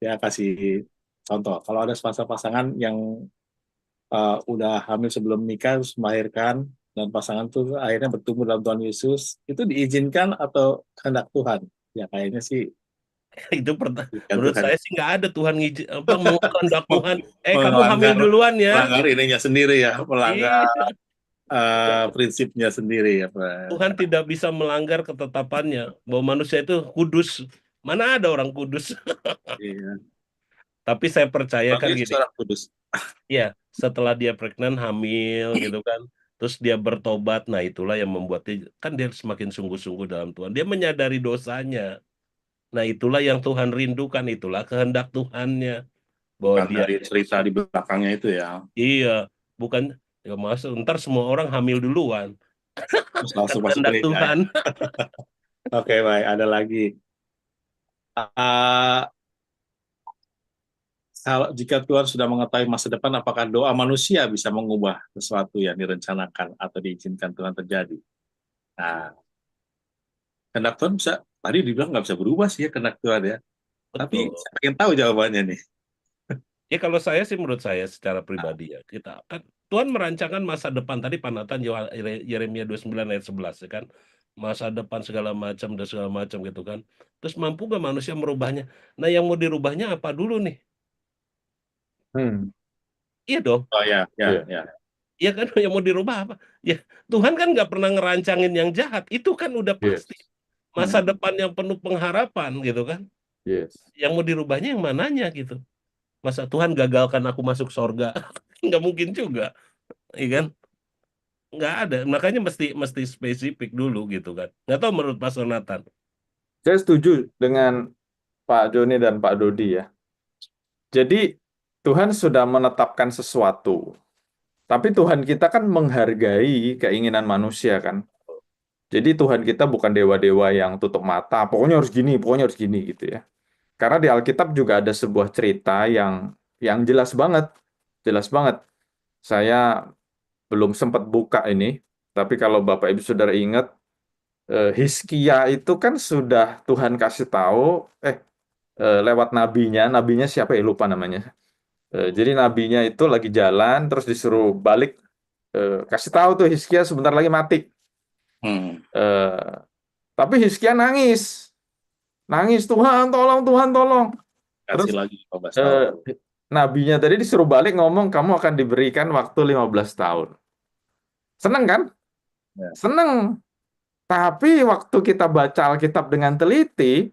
ya kasih contoh. Kalau ada pasangan yang udah hamil sebelum nikah, terus melahirkan, dan pasangan tuh akhirnya bertumbuh dalam Tuhan Yesus, itu diizinkan atau kehendak Tuhan? Ya kayaknya sih Itu izinkan menurut Tuhan. saya sih nggak ada Tuhan apa kehendak Tuhan. Kamu hamil Melanggar, duluan ya. melanggar ininya sendiri ya, melanggar Iya. prinsipnya sendiri ya Pak. Tuhan tidak bisa melanggar ketetapannya bahwa manusia itu kudus. Mana ada orang kudus? Iya. Tapi saya percaya Bang kan Yesus gini, orang kudus. ya setelah dia pregnant hamil gitu kan, terus dia bertobat, nah itulah yang membuat dia kan dia semakin sungguh-sungguh dalam Tuhan. Dia menyadari dosanya. Nah itulah yang Tuhan rindukan, itulah kehendak Tuhannya bahwa Bukan dia dari cerita di belakangnya itu ya. iya bukan ya masa ntar semua orang hamil duluan Terus kan langsung masuk kehendak gereja ya. Tuhan. Oke, baik. Ada lagi. Ah, kalau jika Tuhan sudah mengetahui masa depan, apakah doa manusia bisa mengubah sesuatu yang direncanakan atau diizinkan Tuhan terjadi? Nah, kehendak Tuhan bisa, tadi dibilang nggak bisa berubah sih ya kehendak Tuhan ya. Tapi Betul. saya pengen tahu jawabannya nih. Ya kalau saya sih menurut saya secara pribadi ya kita kan Tuhan merancangkan masa depan tadi Panatan Yeremia 29 ayat 11 ya kan, masa depan segala macam dan segala macam gitu kan, terus mampu gak manusia merubahnya? Nah yang mau dirubahnya apa dulu nih? Hmm. Iya dong, Oh ya, ya, Iya. ya. iya kan. Yang mau dirubah apa ya? Tuhan kan nggak pernah ngerancangin yang jahat, itu kan udah Yes. pasti masa depan yang penuh pengharapan gitu kan. Yes. Yang mau dirubahnya yang mananya gitu? Masa Tuhan gagalkan aku masuk surga? Nggak mungkin juga, iya kan? Nggak ada. Makanya mesti spesifik dulu gitu kan. Nggak tahu menurut Mas Jonathan. Saya setuju dengan Pak Joni dan Pak Dodi ya. Jadi Tuhan sudah menetapkan sesuatu, tapi Tuhan kita kan menghargai keinginan manusia kan. Jadi Tuhan kita bukan dewa-dewa yang tutup mata, pokoknya harus gini gitu ya. Karena di Alkitab juga ada sebuah cerita yang jelas banget. Saya belum sempat buka ini, tapi kalau Bapak Ibu Saudara ingat, Hizkia itu kan sudah Tuhan kasih tahu, lewat nabinya siapa ya lupa namanya. Jadi nabinya itu lagi jalan, terus disuruh balik, kasih tahu tuh Hizkia sebentar lagi mati. Eh, tapi Hizkia nangis Tuhan tolong. Terus Kasih lagi 15 tahun. nabinya tadi disuruh balik ngomong kamu akan diberikan waktu 15 tahun. Seneng kan? Ya. Seneng. Tapi waktu kita baca Alkitab dengan teliti,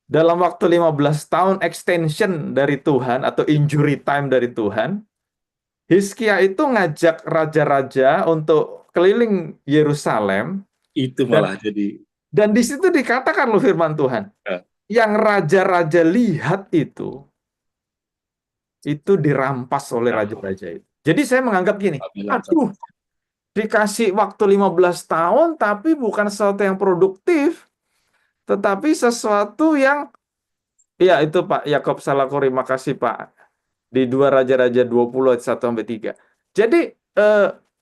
dalam waktu 15 tahun extension dari Tuhan atau injury time dari Tuhan, Hizkia itu ngajak raja-raja untuk keliling Yerusalem, Itu malah jadi dan di situ dikatakan loh firman Tuhan, Ya. yang raja-raja lihat itu dirampas oleh raja-raja itu. Jadi saya menganggap gini, aduh, dikasih waktu 15 tahun tapi bukan sesuatu yang produktif, tetapi sesuatu yang, ya itu Pak Yakob Salakori, makasih Pak, di 2 Raja-Raja 20 ayat 1-3. Jadi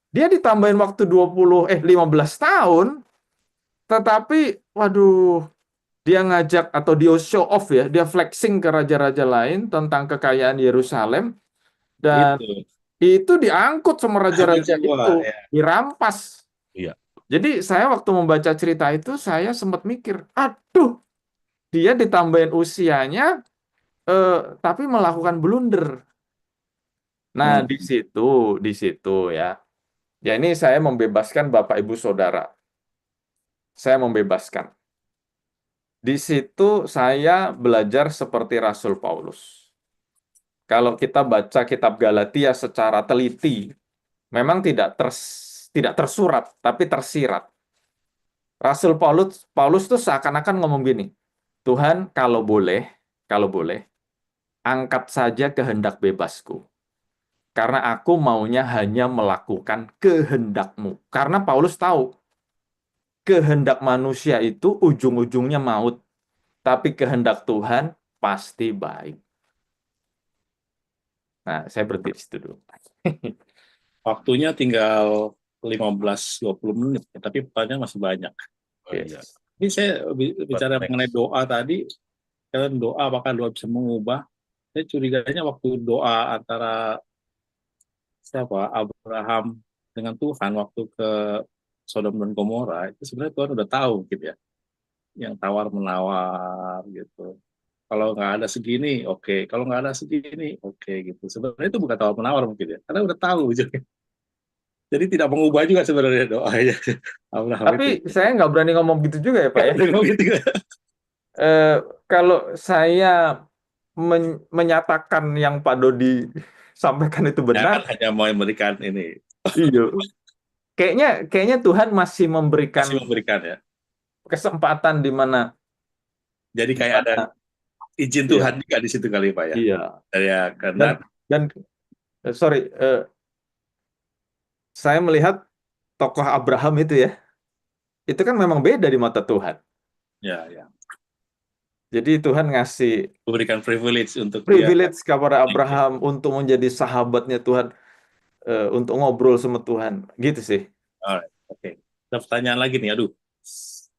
dia ditambahin waktu 15 tahun, tetapi waduh, dia ngajak atau dia show off ya, dia flexing ke raja-raja lain tentang kekayaan Yerusalem, dan itu. itu diangkut sama raja-raja Habis semua, itu, ya. dirampas. Iya. Jadi saya waktu membaca cerita itu saya sempat mikir, aduh, dia ditambahin usianya, tapi melakukan blunder. Nah, Hmm. di situ ya. Ya ini saya membebaskan Bapak Ibu Saudara. Saya membebaskan. Di situ saya belajar seperti Rasul Paulus. Kalau kita baca kitab Galatia secara teliti, memang tidak tersurat, tapi tersirat. Rasul Paulus Paulus tuh seakan-akan ngomong gini, Tuhan kalau boleh, angkat saja kehendak bebasku. Karena aku maunya hanya melakukan kehendakmu. Karena Paulus tahu, kehendak manusia itu ujung-ujungnya maut. Tapi kehendak Tuhan pasti baik. Nah, saya berhenti di situ dulu. Waktunya tinggal 15-20 menit, tapi pertanyaan masih banyak. Oh, iya. Yes. Ini saya bicara Next. mengenai doa tadi, kan doa apakah doa bisa mengubah? Saya curiganya waktu doa antara siapa Abraham dengan Tuhan waktu ke Sodom dan Gomora itu sebenarnya Tuhan udah tahu gitu ya, yang tawar menawar gitu. Kalau nggak ada segini, oke. Kalau nggak ada segini, oke gitu. Sebenarnya itu bukan tawar menawar mungkin ya, karena udah tahu. Jadi tidak mengubah juga sebenarnya doanya Abraham Tapi itu. saya nggak berani ngomong gitu juga ya, Pak ya. Gitu ya. Eh, Kalau saya menyatakan yang Pak Dodi sampaikan itu Ya benar, kan hanya mau memberikan ini, iya. Kayaknya Tuhan masih memberikan masih memberikan ya. kesempatan di mana Jadi di kayak ada mana izin iya, Tuhan juga di situ kali Pak ya. iya. Ya Dan karena dan sorry, saya melihat tokoh Abraham itu kan memang beda di mata Tuhan. ya Jadi Tuhan ngasih memberikan privilege untuk dia. privilege kepada Abraham untuk menjadi sahabatnya Tuhan, untuk ngobrol sama Tuhan, gitu sih. Alright, oke. Ada pertanyaan lagi nih, aduh.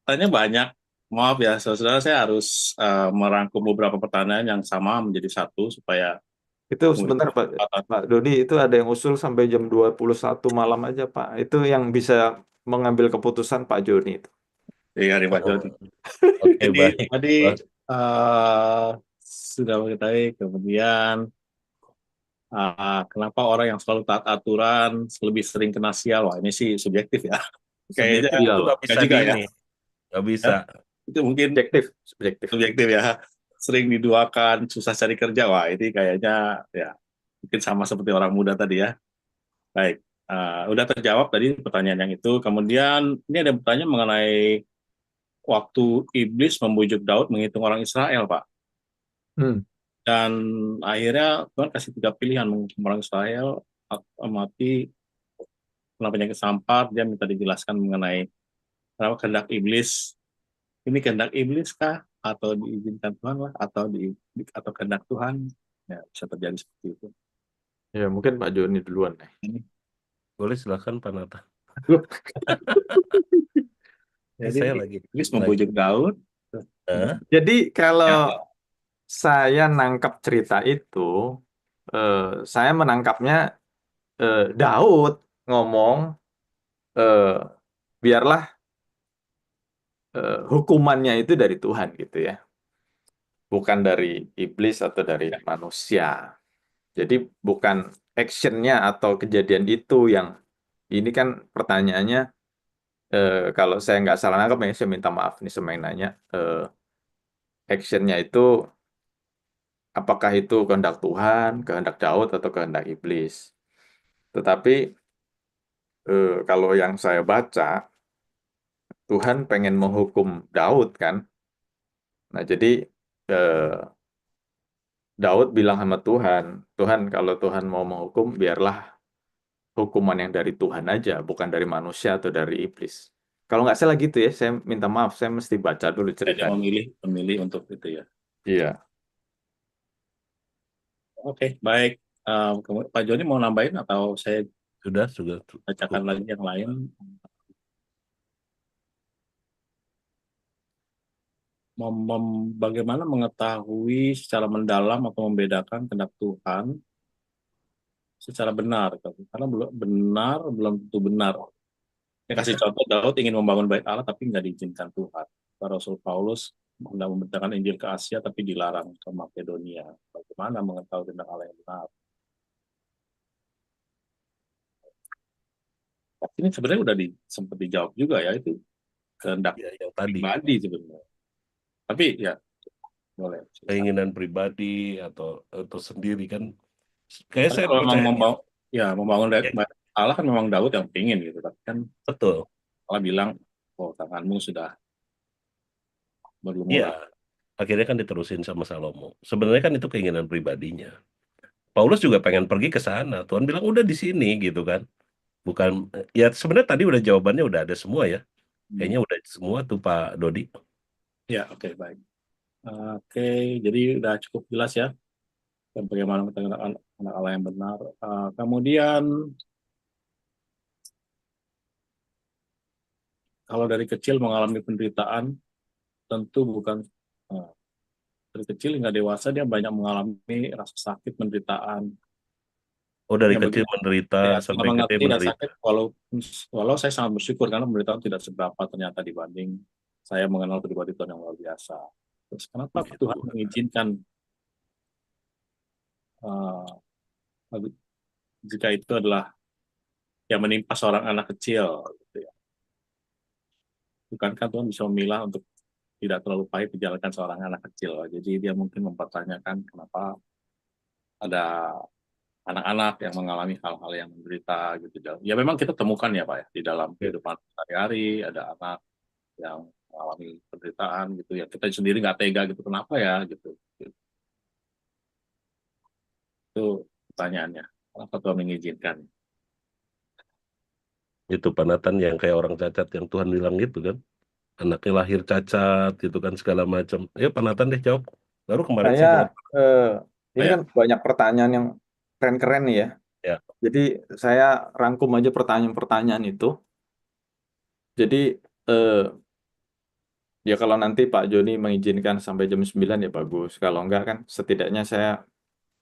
Pertanyaan banyak. Maaf ya, saudara, saya harus merangkum beberapa pertanyaan yang sama menjadi satu supaya Itu sebentar memberikan Pak, kesempatan. Pak Dodi, itu ada yang usul sampai jam 21 malam aja Pak. Itu yang bisa mengambil keputusan Pak Joni itu. Di hari Pak Oh, Jody. oke, Jadi baik. tadi Bang. sudah mengetahui, kemudian kenapa orang yang selalu taat aturan lebih sering kena sial? Wah, ini sih subjektif ya. Kayaknya Subjektif Iya itu loh, nggak bisa nggak juga di ya. ini, nggak Ya, bisa. itu mungkin subjektif. subjektif ya. Sering diduakan, susah cari kerja. Wah, ini kayaknya ya mungkin sama seperti orang muda tadi ya. Baik, udah terjawab tadi pertanyaan yang itu. Kemudian ini ada pertanyaan mengenai waktu iblis membujuk Daud menghitung orang Israel, Pak. Hmm. Dan akhirnya Tuhan kasih 3 pilihan, menghitung orang Israel, atau mati, kena penyakit sampar. Dia minta dijelaskan mengenai kenapa kehendak iblis. Ini kehendak iblis kah? Atau diizinkan Tuhan lah? Atau kehendak Tuhan? Ya, bisa terjadi seperti itu. Ya mungkin Pak Joni duluan nih. Boleh silakan Pak Nata. Ini Jadi saya lagi iblis membujuk Daud. Jadi kalau Ya, saya nangkap cerita itu, saya menangkapnya, Daud ngomong, eh, biarlah hukumannya itu dari Tuhan gitu ya, bukan dari iblis atau dari manusia. Jadi bukan actionnya atau kejadian itu yang ini kan pertanyaannya, kalau saya nggak salah nangkap ya, saya minta maaf nih sama yang nanya, actionnya itu apakah itu kehendak Tuhan, kehendak Daud atau kehendak iblis. Tetapi kalau yang saya baca, Tuhan pengen menghukum Daud kan. Nah jadi eh, Daud bilang sama Tuhan, Tuhan kalau Tuhan mau menghukum, biarlah hukuman yang dari Tuhan aja, bukan dari manusia atau dari iblis. Kalau nggak salah gitu ya, saya minta maaf, saya mesti baca dulu dia ceritanya. memilih untuk itu ya. Iya. Oke, baik. Pak Joni mau nambahin atau saya Sudah bacakan cukup. lagi yang lain? Bagaimana mengetahui secara mendalam atau membedakan kehendak Tuhan secara benar? Karena belum tentu benar. Saya kasih contoh, Daud ingin membangun bait Allah tapi nggak diizinkan Tuhan. Rasul Paulus hendak memberitakan Injil ke Asia tapi dilarang ke Makedonia. Bagaimana mengetahui tentang Allah yang benar? Tapi ini sebenarnya udah sempat dijawab juga ya, itu kehendak Ya, yang tadi pribadi sebenarnya. Tapi ya boleh. keinginan pribadi atau sendiri kan. Kayak Tapi saya kalau memang percaya. membangun Ya, bait Allah kan memang Daud yang pingin gitu. Tapi kan betul. Allah bilang, oh tanganmu sudah Iya, berlumuran. akhirnya kan diterusin sama Salomo. Sebenarnya kan itu keinginan pribadinya. Paulus juga pengen pergi ke sana. Tuhan bilang udah di sini gitu kan. Bukan, ya sebenarnya tadi udah jawabannya udah ada semua ya. Kayaknya udah semua tuh Pak Dodi. Ya, oke, baik. Oke, jadi udah cukup jelas ya dan bagaimana tentang anak Allah yang benar. Kemudian kalau dari kecil mengalami penderitaan, tentu bukan eh, dari kecil hingga dewasa dia banyak mengalami rasa sakit, penderitaan. Oh, dari Ya kecil begitu. menderita Ya, setelah sampai gede mengerti dan menderita. sakit, walau saya sangat bersyukur karena penderitaan tidak seberapa ternyata dibanding saya mengenal pribadi Tuhan yang luar biasa. Terus kenapa Puji Tuhan Tuhan. mengizinkan eh, jika itu adalah yang menimpa seorang anak kecil, gitu ya. Bukankah Tuhan bisa memilah untuk tidak terlalu pahit dijalankan seorang anak kecil? Jadi dia mungkin mempertanyakan kenapa ada anak-anak yang mengalami hal-hal yang menderita gitu. Ya memang kita temukan ya Pak ya di dalam Ya. kehidupan sehari-hari ada anak yang mengalami penderitaan gitu ya. Kita sendiri nggak tega gitu, kenapa ya gitu. Itu pertanyaannya. Kenapa Tuhan mengizinkan? Itu Panatan yang kayak orang cacat yang Tuhan bilang gitu kan. Anaknya lahir cacat gitu kan segala macam. Ya Panatan deh jawab. Baru kemarin Saya saya dengar. ini Ya, kan banyak pertanyaan yang keren-keren nih ya. Ya, Jadi saya rangkum aja pertanyaan-pertanyaan itu. Jadi eh, ya kalau nanti Pak Joni mengizinkan sampai jam 9 ya bagus. Kalau enggak kan setidaknya saya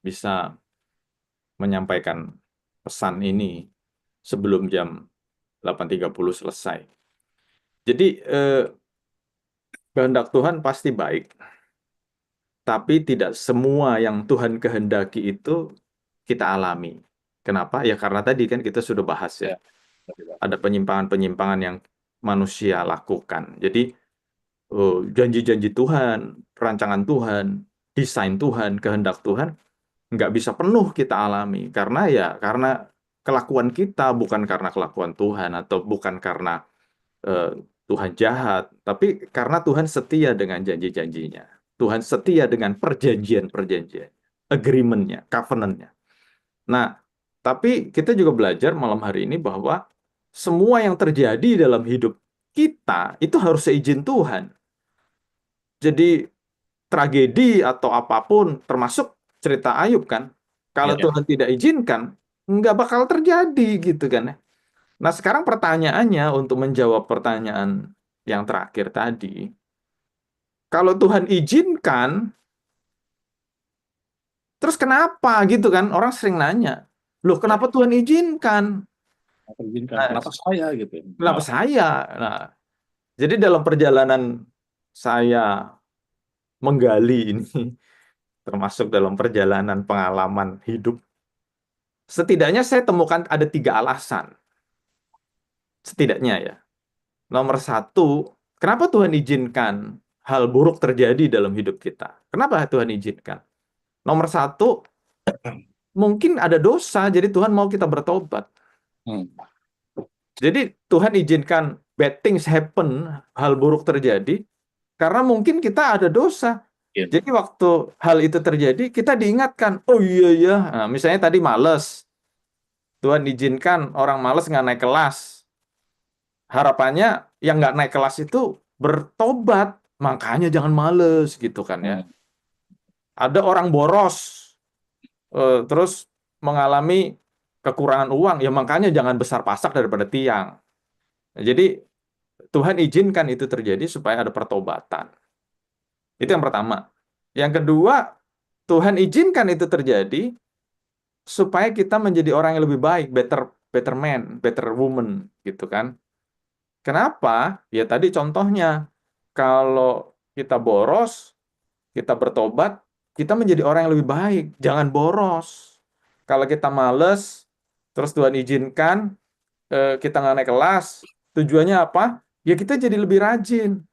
bisa menyampaikan pesan ini sebelum jam 8.30 selesai. Jadi kehendak Tuhan pasti baik. Tapi tidak semua yang Tuhan kehendaki itu kita alami. Kenapa? Ya karena tadi kan kita sudah bahas ya. ya. Ada penyimpangan-penyimpangan yang manusia lakukan. Jadi janji-janji Tuhan, perancangan Tuhan, desain Tuhan, kehendak Tuhan nggak bisa penuh kita alami. Karena kelakuan kita bukan karena kelakuan Tuhan atau bukan karena eh, Tuhan jahat, tapi karena Tuhan setia dengan janji-janjinya. Tuhan setia dengan perjanjian-perjanjian, agreement-nya, covenant-nya. Nah, tapi kita juga belajar malam hari ini bahwa semua yang terjadi dalam hidup kita itu harus seizin Tuhan. Jadi tragedi atau apapun, termasuk cerita Ayub kan, kalau Ya, Tuhan tidak izinkan, nggak bakal terjadi gitu kan. Nah, sekarang pertanyaannya untuk menjawab pertanyaan yang terakhir tadi, kalau Tuhan izinkan, terus kenapa gitu kan? Orang sering nanya, loh ya. kenapa Tuhan izinkan? Izinkan. Nah, Kenapa saya gitu? kenapa saya? Nah, jadi dalam perjalanan saya menggali ini, termasuk dalam perjalanan pengalaman hidup, setidaknya saya temukan ada 3 alasan. Setidaknya ya. Nomor satu, kenapa Tuhan izinkan hal buruk terjadi dalam hidup kita? Kenapa Tuhan izinkan? Nomor satu, mungkin ada dosa, jadi Tuhan mau kita bertobat. Hmm. Jadi Tuhan izinkan bad things happen, hal buruk terjadi, karena mungkin kita ada dosa. Ya. Jadi waktu hal itu terjadi, kita diingatkan, oh iya ya, nah, misalnya tadi males, Tuhan izinkan orang males nggak naik kelas. Harapannya yang nggak naik kelas itu bertobat, makanya jangan males gitu kan ya. Hmm. Ada orang boros, terus mengalami kekurangan uang, ya makanya jangan besar pasak daripada tiang. Nah, jadi Tuhan izinkan itu terjadi supaya ada pertobatan. Itu yang pertama. Yang kedua, Tuhan izinkan itu terjadi supaya kita menjadi orang yang lebih baik, better man, better woman, gitu kan. Kenapa? Ya tadi contohnya, kalau kita boros, kita bertobat, kita menjadi orang yang lebih baik. Jangan boros. Kalau kita males, terus Tuhan izinkan kita nggak naik kelas, tujuannya apa? Ya kita jadi lebih rajin.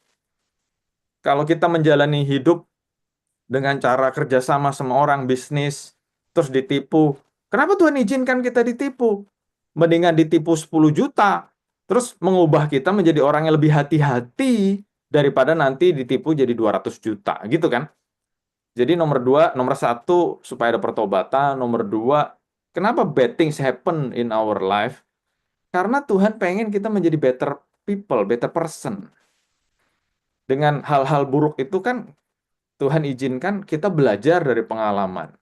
Kalau kita menjalani hidup dengan cara kerjasama sama orang bisnis, terus ditipu. Kenapa Tuhan izinkan kita ditipu? Mendingan ditipu 10 juta, terus mengubah kita menjadi orang yang lebih hati-hati daripada nanti ditipu jadi 200 juta, gitu kan? Jadi nomor satu supaya ada pertobatan, nomor dua, kenapa bad things happen in our life? Karena Tuhan pengen kita menjadi better people, better person. Dengan hal-hal buruk itu kan Tuhan izinkan kita belajar dari pengalaman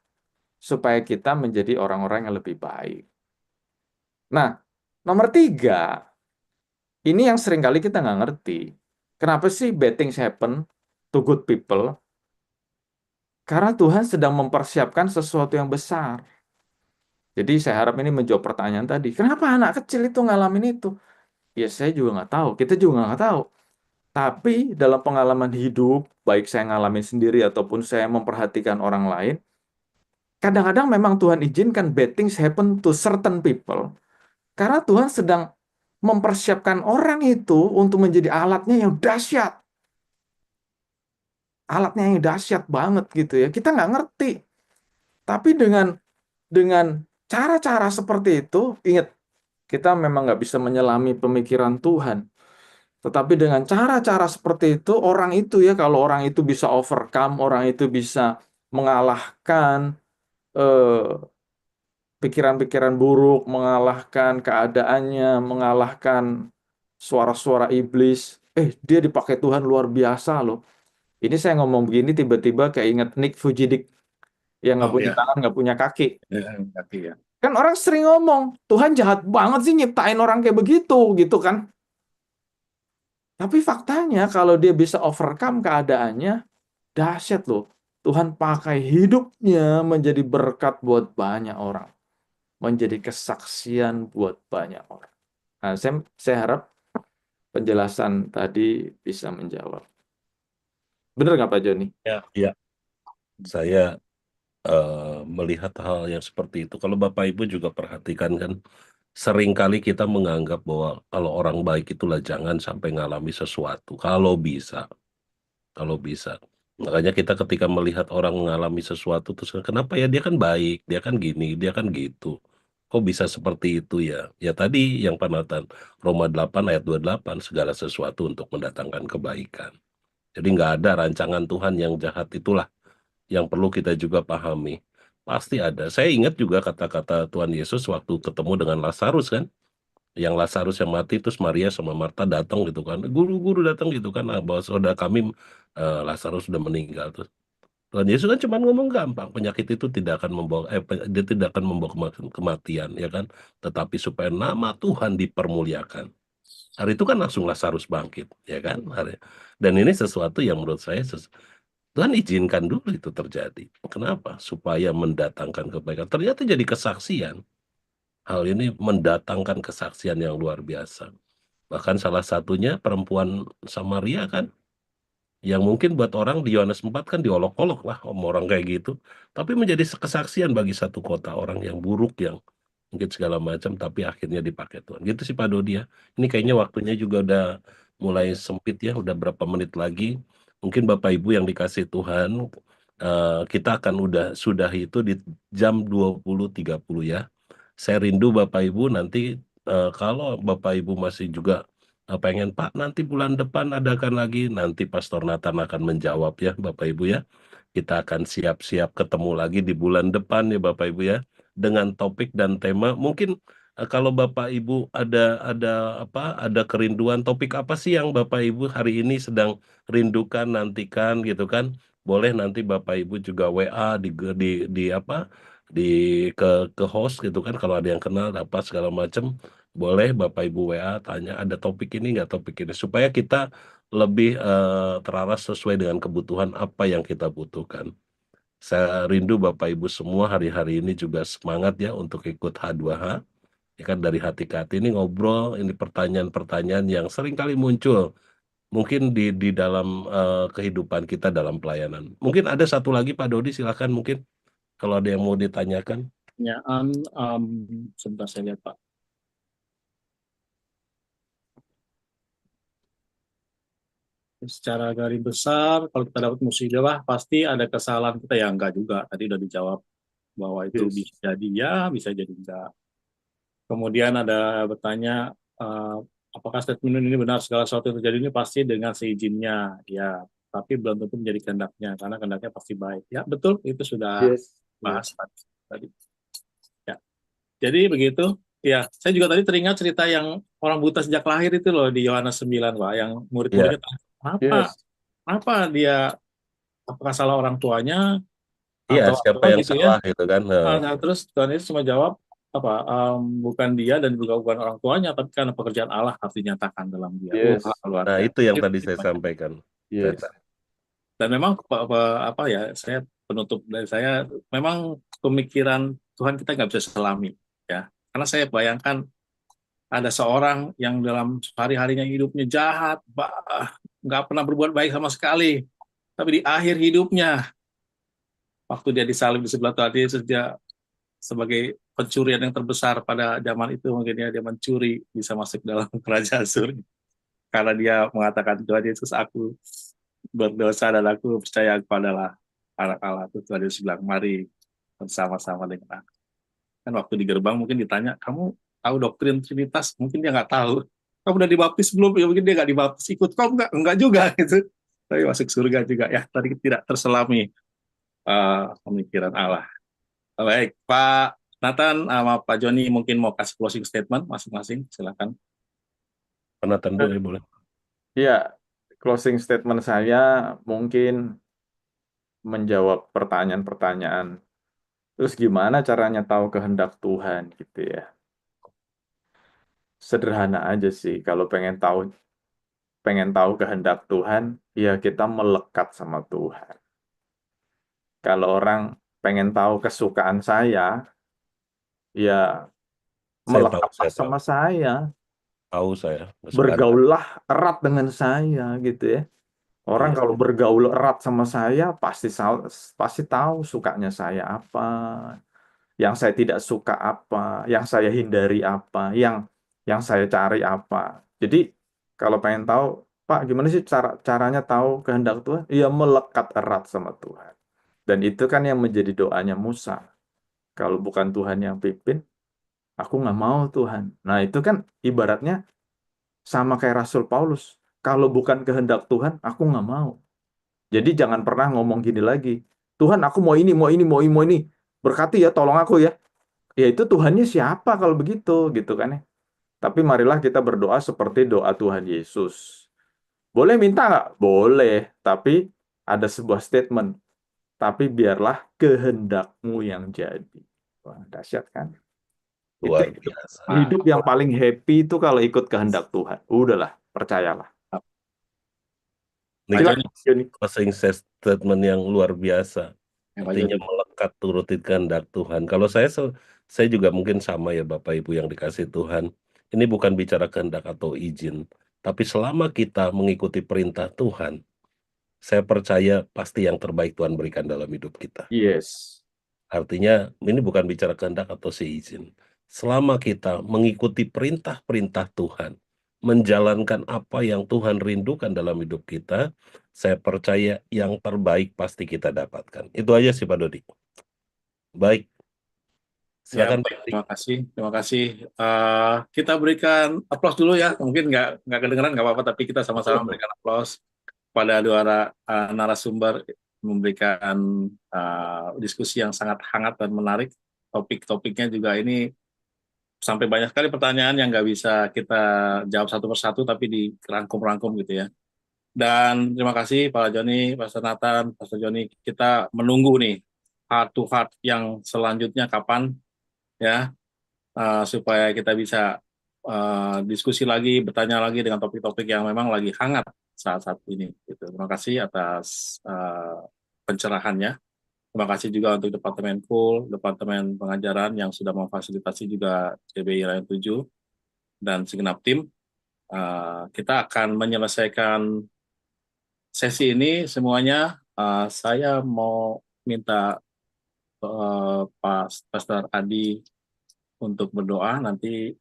supaya kita menjadi orang-orang yang lebih baik. Nah, nomor tiga, ini yang seringkali kita nggak ngerti. Kenapa sih bad things happen to good people? Karena Tuhan sedang mempersiapkan sesuatu yang besar. Jadi saya harap ini menjawab pertanyaan tadi. Kenapa anak kecil itu ngalamin itu? Ya saya juga nggak tahu. Kita juga nggak tahu. Tapi dalam pengalaman hidup, baik saya ngalamin sendiri ataupun saya memperhatikan orang lain, kadang-kadang memang Tuhan izinkan bad things happen to certain people. Karena Tuhan sedang mempersiapkan orang itu untuk menjadi alatnya yang dahsyat. Alatnya yang dahsyat banget gitu ya. Kita nggak ngerti. Tapi dengan cara-cara seperti itu, ingat, kita memang nggak bisa menyelami pemikiran Tuhan. Tetapi dengan cara-cara seperti itu, orang itu ya, kalau orang itu bisa overcome, orang itu bisa mengalahkan eh, pikiran-pikiran buruk, mengalahkan keadaannya, mengalahkan suara-suara iblis. Dia dipakai Tuhan luar biasa loh. Ini saya ngomong begini tiba-tiba kayak ingat Nick Fujidik yang nggak Oh punya ya, tangan, nggak punya kaki. kaki ya. Kan orang sering ngomong, Tuhan jahat banget sih nyiptain orang kayak begitu, gitu kan. Tapi faktanya kalau dia bisa overcome keadaannya, dahsyat loh. Tuhan pakai hidupnya menjadi berkat buat banyak orang. Menjadi kesaksian buat banyak orang. Nah, saya harap penjelasan tadi bisa menjawab. Bener nggak Pak Joni? Ya, ya. Saya melihat hal yang seperti itu. Kalau Bapak Ibu juga perhatikan kan, seringkali kita menganggap bahwa kalau orang baik itulah jangan sampai ngalami sesuatu. Kalau bisa. Makanya kita ketika melihat orang mengalami sesuatu terus kenapa ya dia kan baik, dia kan gini, dia kan gitu. Kok bisa seperti itu ya? Ya tadi yang panatan Roma 8 ayat 28 segala sesuatu untuk mendatangkan kebaikan. Jadi nggak ada rancangan Tuhan yang jahat itulah yang perlu kita juga pahami. Pasti ada. Saya ingat juga kata-kata Tuhan Yesus waktu ketemu dengan Lazarus kan. Yang Lazarus yang mati terus Maria sama Marta datang gitu kan. Guru-guru datang gitu kan. Bahwa saudara kami Lazarus sudah meninggal. Terus Tuhan Yesus kan cuma ngomong gampang. Penyakit itu tidak akan membawa dia tidak akan membawa kematian ya kan. Tetapi supaya nama Tuhan dipermuliakan. Hari itu kan langsung Lazarus bangkit ya kan. Dan ini sesuatu yang menurut saya Tuhan izinkan dulu itu terjadi. Kenapa? Supaya mendatangkan kebaikan. Ternyata jadi kesaksian. Hal ini mendatangkan kesaksian yang luar biasa. Bahkan salah satunya perempuan Samaria kan, yang mungkin buat orang di Yohanes 4 kan diolok-olok lah orang kayak gitu. Tapi menjadi kesaksian bagi satu kota, orang yang buruk, yang mungkin segala macam, tapi akhirnya dipakai Tuhan. Gitu sih Pak Dodi ya. Ini kayaknya waktunya juga udah mulai sempit ya, udah berapa menit lagi. Mungkin Bapak Ibu yang dikasih Tuhan, kita akan sudahi itu di jam 20.30 ya. Saya rindu Bapak Ibu nanti kalau Bapak Ibu masih juga pengen Pak nanti bulan depan adakan lagi, nanti Pastor Nathan akan menjawab ya Bapak Ibu ya. Kita akan siap-siap ketemu lagi di bulan depan ya Bapak Ibu ya, dengan topik dan tema. Mungkin kalau Bapak Ibu ada kerinduan, topik apa sih yang Bapak Ibu hari ini sedang rindukan, nantikan gitu kan. Boleh nanti Bapak Ibu juga WA di apa di ke host gitu kan, kalau ada yang kenal apa segala macam, boleh Bapak Ibu WA tanya ada topik ini nggak, topik ini, supaya kita lebih teraras sesuai dengan kebutuhan apa yang kita butuhkan. Saya rindu Bapak Ibu semua hari-hari ini juga semangat ya untuk ikut H2H. Ya kan dari hati ke hati ini ngobrol, ini pertanyaan-pertanyaan yang sering kali muncul mungkin di dalam kehidupan kita dalam pelayanan. Mungkin ada satu lagi Pak Dodi, silakan mungkin kalau ada yang mau ditanyakan. Pertanyaan, sebentar saya lihat Pak. Secara garis besar, kalau kita dapat musibah, pasti ada kesalahan kita. Ya enggak juga, tadi udah dijawab bahwa itu Yes. bisa jadi ya, bisa jadi enggak. Kemudian ada bertanya, apakah statement ini benar, segala sesuatu yang terjadi ini pasti dengan seizinnya, ya, tapi belum tentu menjadi kehendaknya, karena kehendaknya pasti baik. Ya, betul, itu sudah Yes. bahas tadi. Ya. Jadi begitu. Ya, saya juga tadi teringat cerita yang orang buta sejak lahir itu loh di Yohanes 9, Pak, yang Ya, murid-muridnya tanya, kenapa? Yes. Kenapa dia, apakah salah orang tuanya iya, atau siapa apa yang gitu ya? salah gitu kan? Nah, terus Tuhan Yesus cuma jawab apa, bukan dia dan juga bukan orang tuanya, tapi karena pekerjaan Allah harus dinyatakan dalam dia. Yes. Luar Nah, biasa. itu yang tadi saya sampaikan. Yes. Dan memang apa ya, saya penutup dari saya, memang pemikiran Tuhan kita nggak bisa selami, ya. Karena saya bayangkan ada seorang yang dalam hari-harinya hidupnya jahat, nggak pernah berbuat baik sama sekali, tapi di akhir hidupnya, waktu dia disalib di sebelah Tuhan Yesus, dia sebagai pencurian yang terbesar pada zaman itu, mungkin dia mencuri bisa masuk dalam kerajaan surga karena dia mengatakan, Tuhan Yesus, aku berdosa dan aku percaya kepadalah anak Allah. Itu Tuhan Yesus bilang, mari bersama-sama dengan aku. Kan waktu di gerbang mungkin ditanya, kamu tahu doktrin Trinitas? Mungkin dia nggak tahu. Kamu udah dibaptis belum? Ya mungkin dia nggak dibaptis. Ikut kau enggak juga gitu. Tapi masuk surga juga ya. Tadi tidak terselami pemikiran Allah. Baik, Pak Nathan sama Pak Joni mungkin mau kasih closing statement masing-masing. Silakan. Penonton dulu boleh. Ya, closing statement saya mungkin menjawab pertanyaan-pertanyaan. Terus gimana caranya tahu kehendak Tuhan gitu ya? Sederhana aja sih. Kalau pengen tahu kehendak Tuhan, ya kita melekat sama Tuhan. Kalau orang pengen tahu kesukaan saya, ya melekatlah Saya tahu. sama saya. Tahu saya kesukaan. Bergaullah erat dengan saya gitu ya. Orang Iya. kalau bergaul erat sama saya pasti tahu sukanya saya apa, yang saya tidak suka apa, yang saya hindari apa, yang saya cari apa. Jadi kalau pengen tahu, Pak, gimana sih caranya tahu kehendak Tuhan? Iya, melekat erat sama Tuhan. Dan itu kan yang menjadi doanya Musa. Kalau bukan Tuhan yang pimpin, aku nggak mau Tuhan. Nah itu kan ibaratnya sama kayak Rasul Paulus. Kalau bukan kehendak Tuhan, aku nggak mau. Jadi jangan pernah ngomong gini lagi. Tuhan, aku mau ini, mau ini, mau ini, mau ini. Berkati ya, tolong aku ya. Ya itu Tuhannya siapa kalau begitu, gitu kan ya. Tapi marilah kita berdoa seperti doa Tuhan Yesus. Boleh minta nggak? Boleh. Tapi ada sebuah statement. Tapi biarlah kehendakmu yang jadi. Wah, dahsyat kan? Itu Luar biasa. hidup yang paling happy itu kalau ikut kehendak Tuhan. Udahlah, percayalah. Ini Silakan, Joni. closing statement yang luar biasa. Ya, Pak Artinya Joni. melekat turutin kehendak Tuhan. Kalau saya juga mungkin sama ya Bapak Ibu yang dikasih Tuhan. Ini bukan bicara kehendak atau izin. Tapi selama kita mengikuti perintah Tuhan, saya percaya pasti yang terbaik Tuhan berikan dalam hidup kita. Yes. Artinya ini bukan bicara kehendak atau seizin. Selama kita mengikuti perintah-perintah Tuhan, menjalankan apa yang Tuhan rindukan dalam hidup kita, saya percaya yang terbaik pasti kita dapatkan. Itu aja sih Pak Dodi. Baik, Ya, silakan Pak baik. Dodi. Terima kasih. Terima kasih. Kita berikan aplaus dulu ya. Mungkin nggak kedengeran, nggak apa-apa, tapi kita sama-sama berikan aplaus pada dua narasumber, memberikan diskusi yang sangat hangat dan menarik. Topik-topiknya juga ini sampai banyak sekali pertanyaan yang nggak bisa kita jawab satu persatu, tapi dirangkum-rangkum gitu ya. Dan terima kasih Pak Joni, Pak Nathan, Pak Joni. Kita menunggu nih heart to heart yang selanjutnya kapan ya, supaya kita bisa diskusi lagi, bertanya lagi dengan topik-topik yang memang lagi hangat saat-saat ini. Gitu. Terima kasih atas pencerahannya. Terima kasih juga untuk Departemen Pool, Departemen Pengajaran yang sudah memfasilitasi juga CBI Rayon 7 dan segenap tim. Kita akan menyelesaikan sesi ini semuanya. Saya mau minta Pak Pastor Adi untuk berdoa. Nanti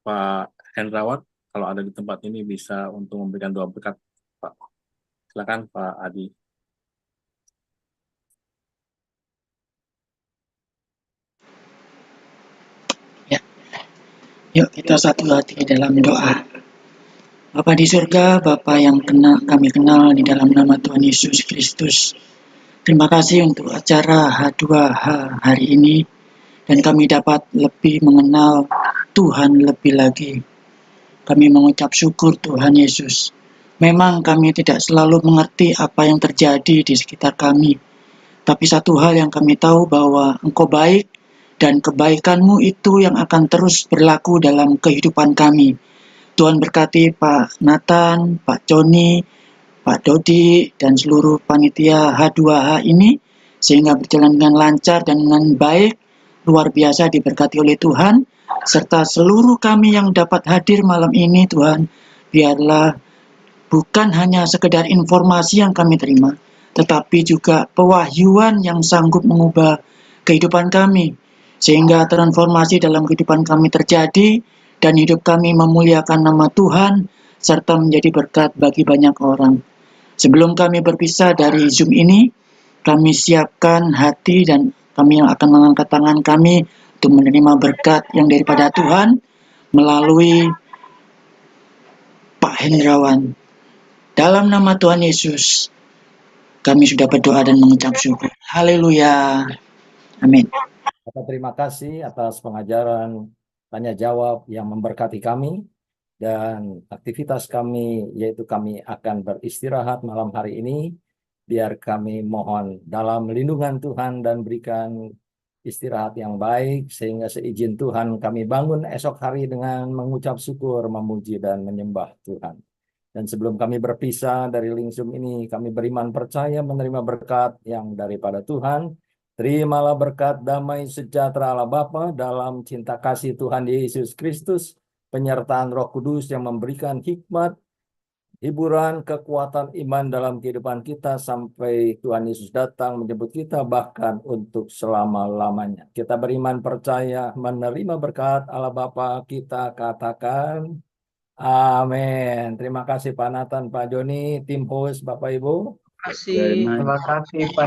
Pak Hendrawan kalau ada di tempat ini bisa untuk memberikan doa berkat, Pak. Silakan Pak Adi. Ya, yuk kita satu hati dalam doa. Bapa di surga, Bapa yang kami kenal di dalam nama Tuhan Yesus Kristus. Terima kasih untuk acara H2H hari ini, dan kami dapat lebih mengenal Tuhan lebih lagi. Kami mengucap syukur Tuhan Yesus. Memang kami tidak selalu mengerti apa yang terjadi di sekitar kami, tapi satu hal yang kami tahu bahwa Engkau baik, dan kebaikan-Mu itu yang akan terus berlaku dalam kehidupan kami. Tuhan berkati Pak Nathan, Pak Joni, Pak Dodi, dan seluruh panitia H2H ini, sehingga berjalan dengan lancar dan dengan baik, luar biasa diberkati oleh Tuhan, serta seluruh kami yang dapat hadir malam ini, Tuhan, biarlah bukan hanya sekedar informasi yang kami terima, tetapi juga pewahyuan yang sanggup mengubah kehidupan kami, sehingga transformasi dalam kehidupan kami terjadi, dan hidup kami memuliakan nama Tuhan, serta menjadi berkat bagi banyak orang. Sebelum kami berpisah dari Zoom ini, kami siapkan hati dan kami akan mengangkat tangan kami untuk menerima berkat yang daripada Tuhan melalui Pak Hendrawan. Dalam nama Tuhan Yesus, kami sudah berdoa dan mengucap syukur. Haleluya. Amin. Bapak, terima kasih atas pengajaran tanya jawab yang memberkati kami, dan aktivitas kami yaitu kami akan beristirahat malam hari ini. Biar kami mohon dalam lindungan Tuhan dan berikan istirahat yang baik, sehingga seizin Tuhan kami bangun esok hari dengan mengucap syukur, memuji dan menyembah Tuhan. Dan sebelum kami berpisah dari link Zoom ini, kami beriman percaya menerima berkat yang daripada Tuhan. Terimalah berkat damai sejahtera Allah Bapa dalam cinta kasih Tuhan Yesus Kristus, penyertaan Roh Kudus yang memberikan hikmat, hiburan, kekuatan iman dalam kehidupan kita sampai Tuhan Yesus datang menjemput kita, bahkan untuk selama-lamanya. Kita beriman percaya menerima berkat Allah Bapa, kita katakan amin. Terima kasih Pak Nathan, Pak Joni, tim host, Bapak Ibu. Terima kasih Pak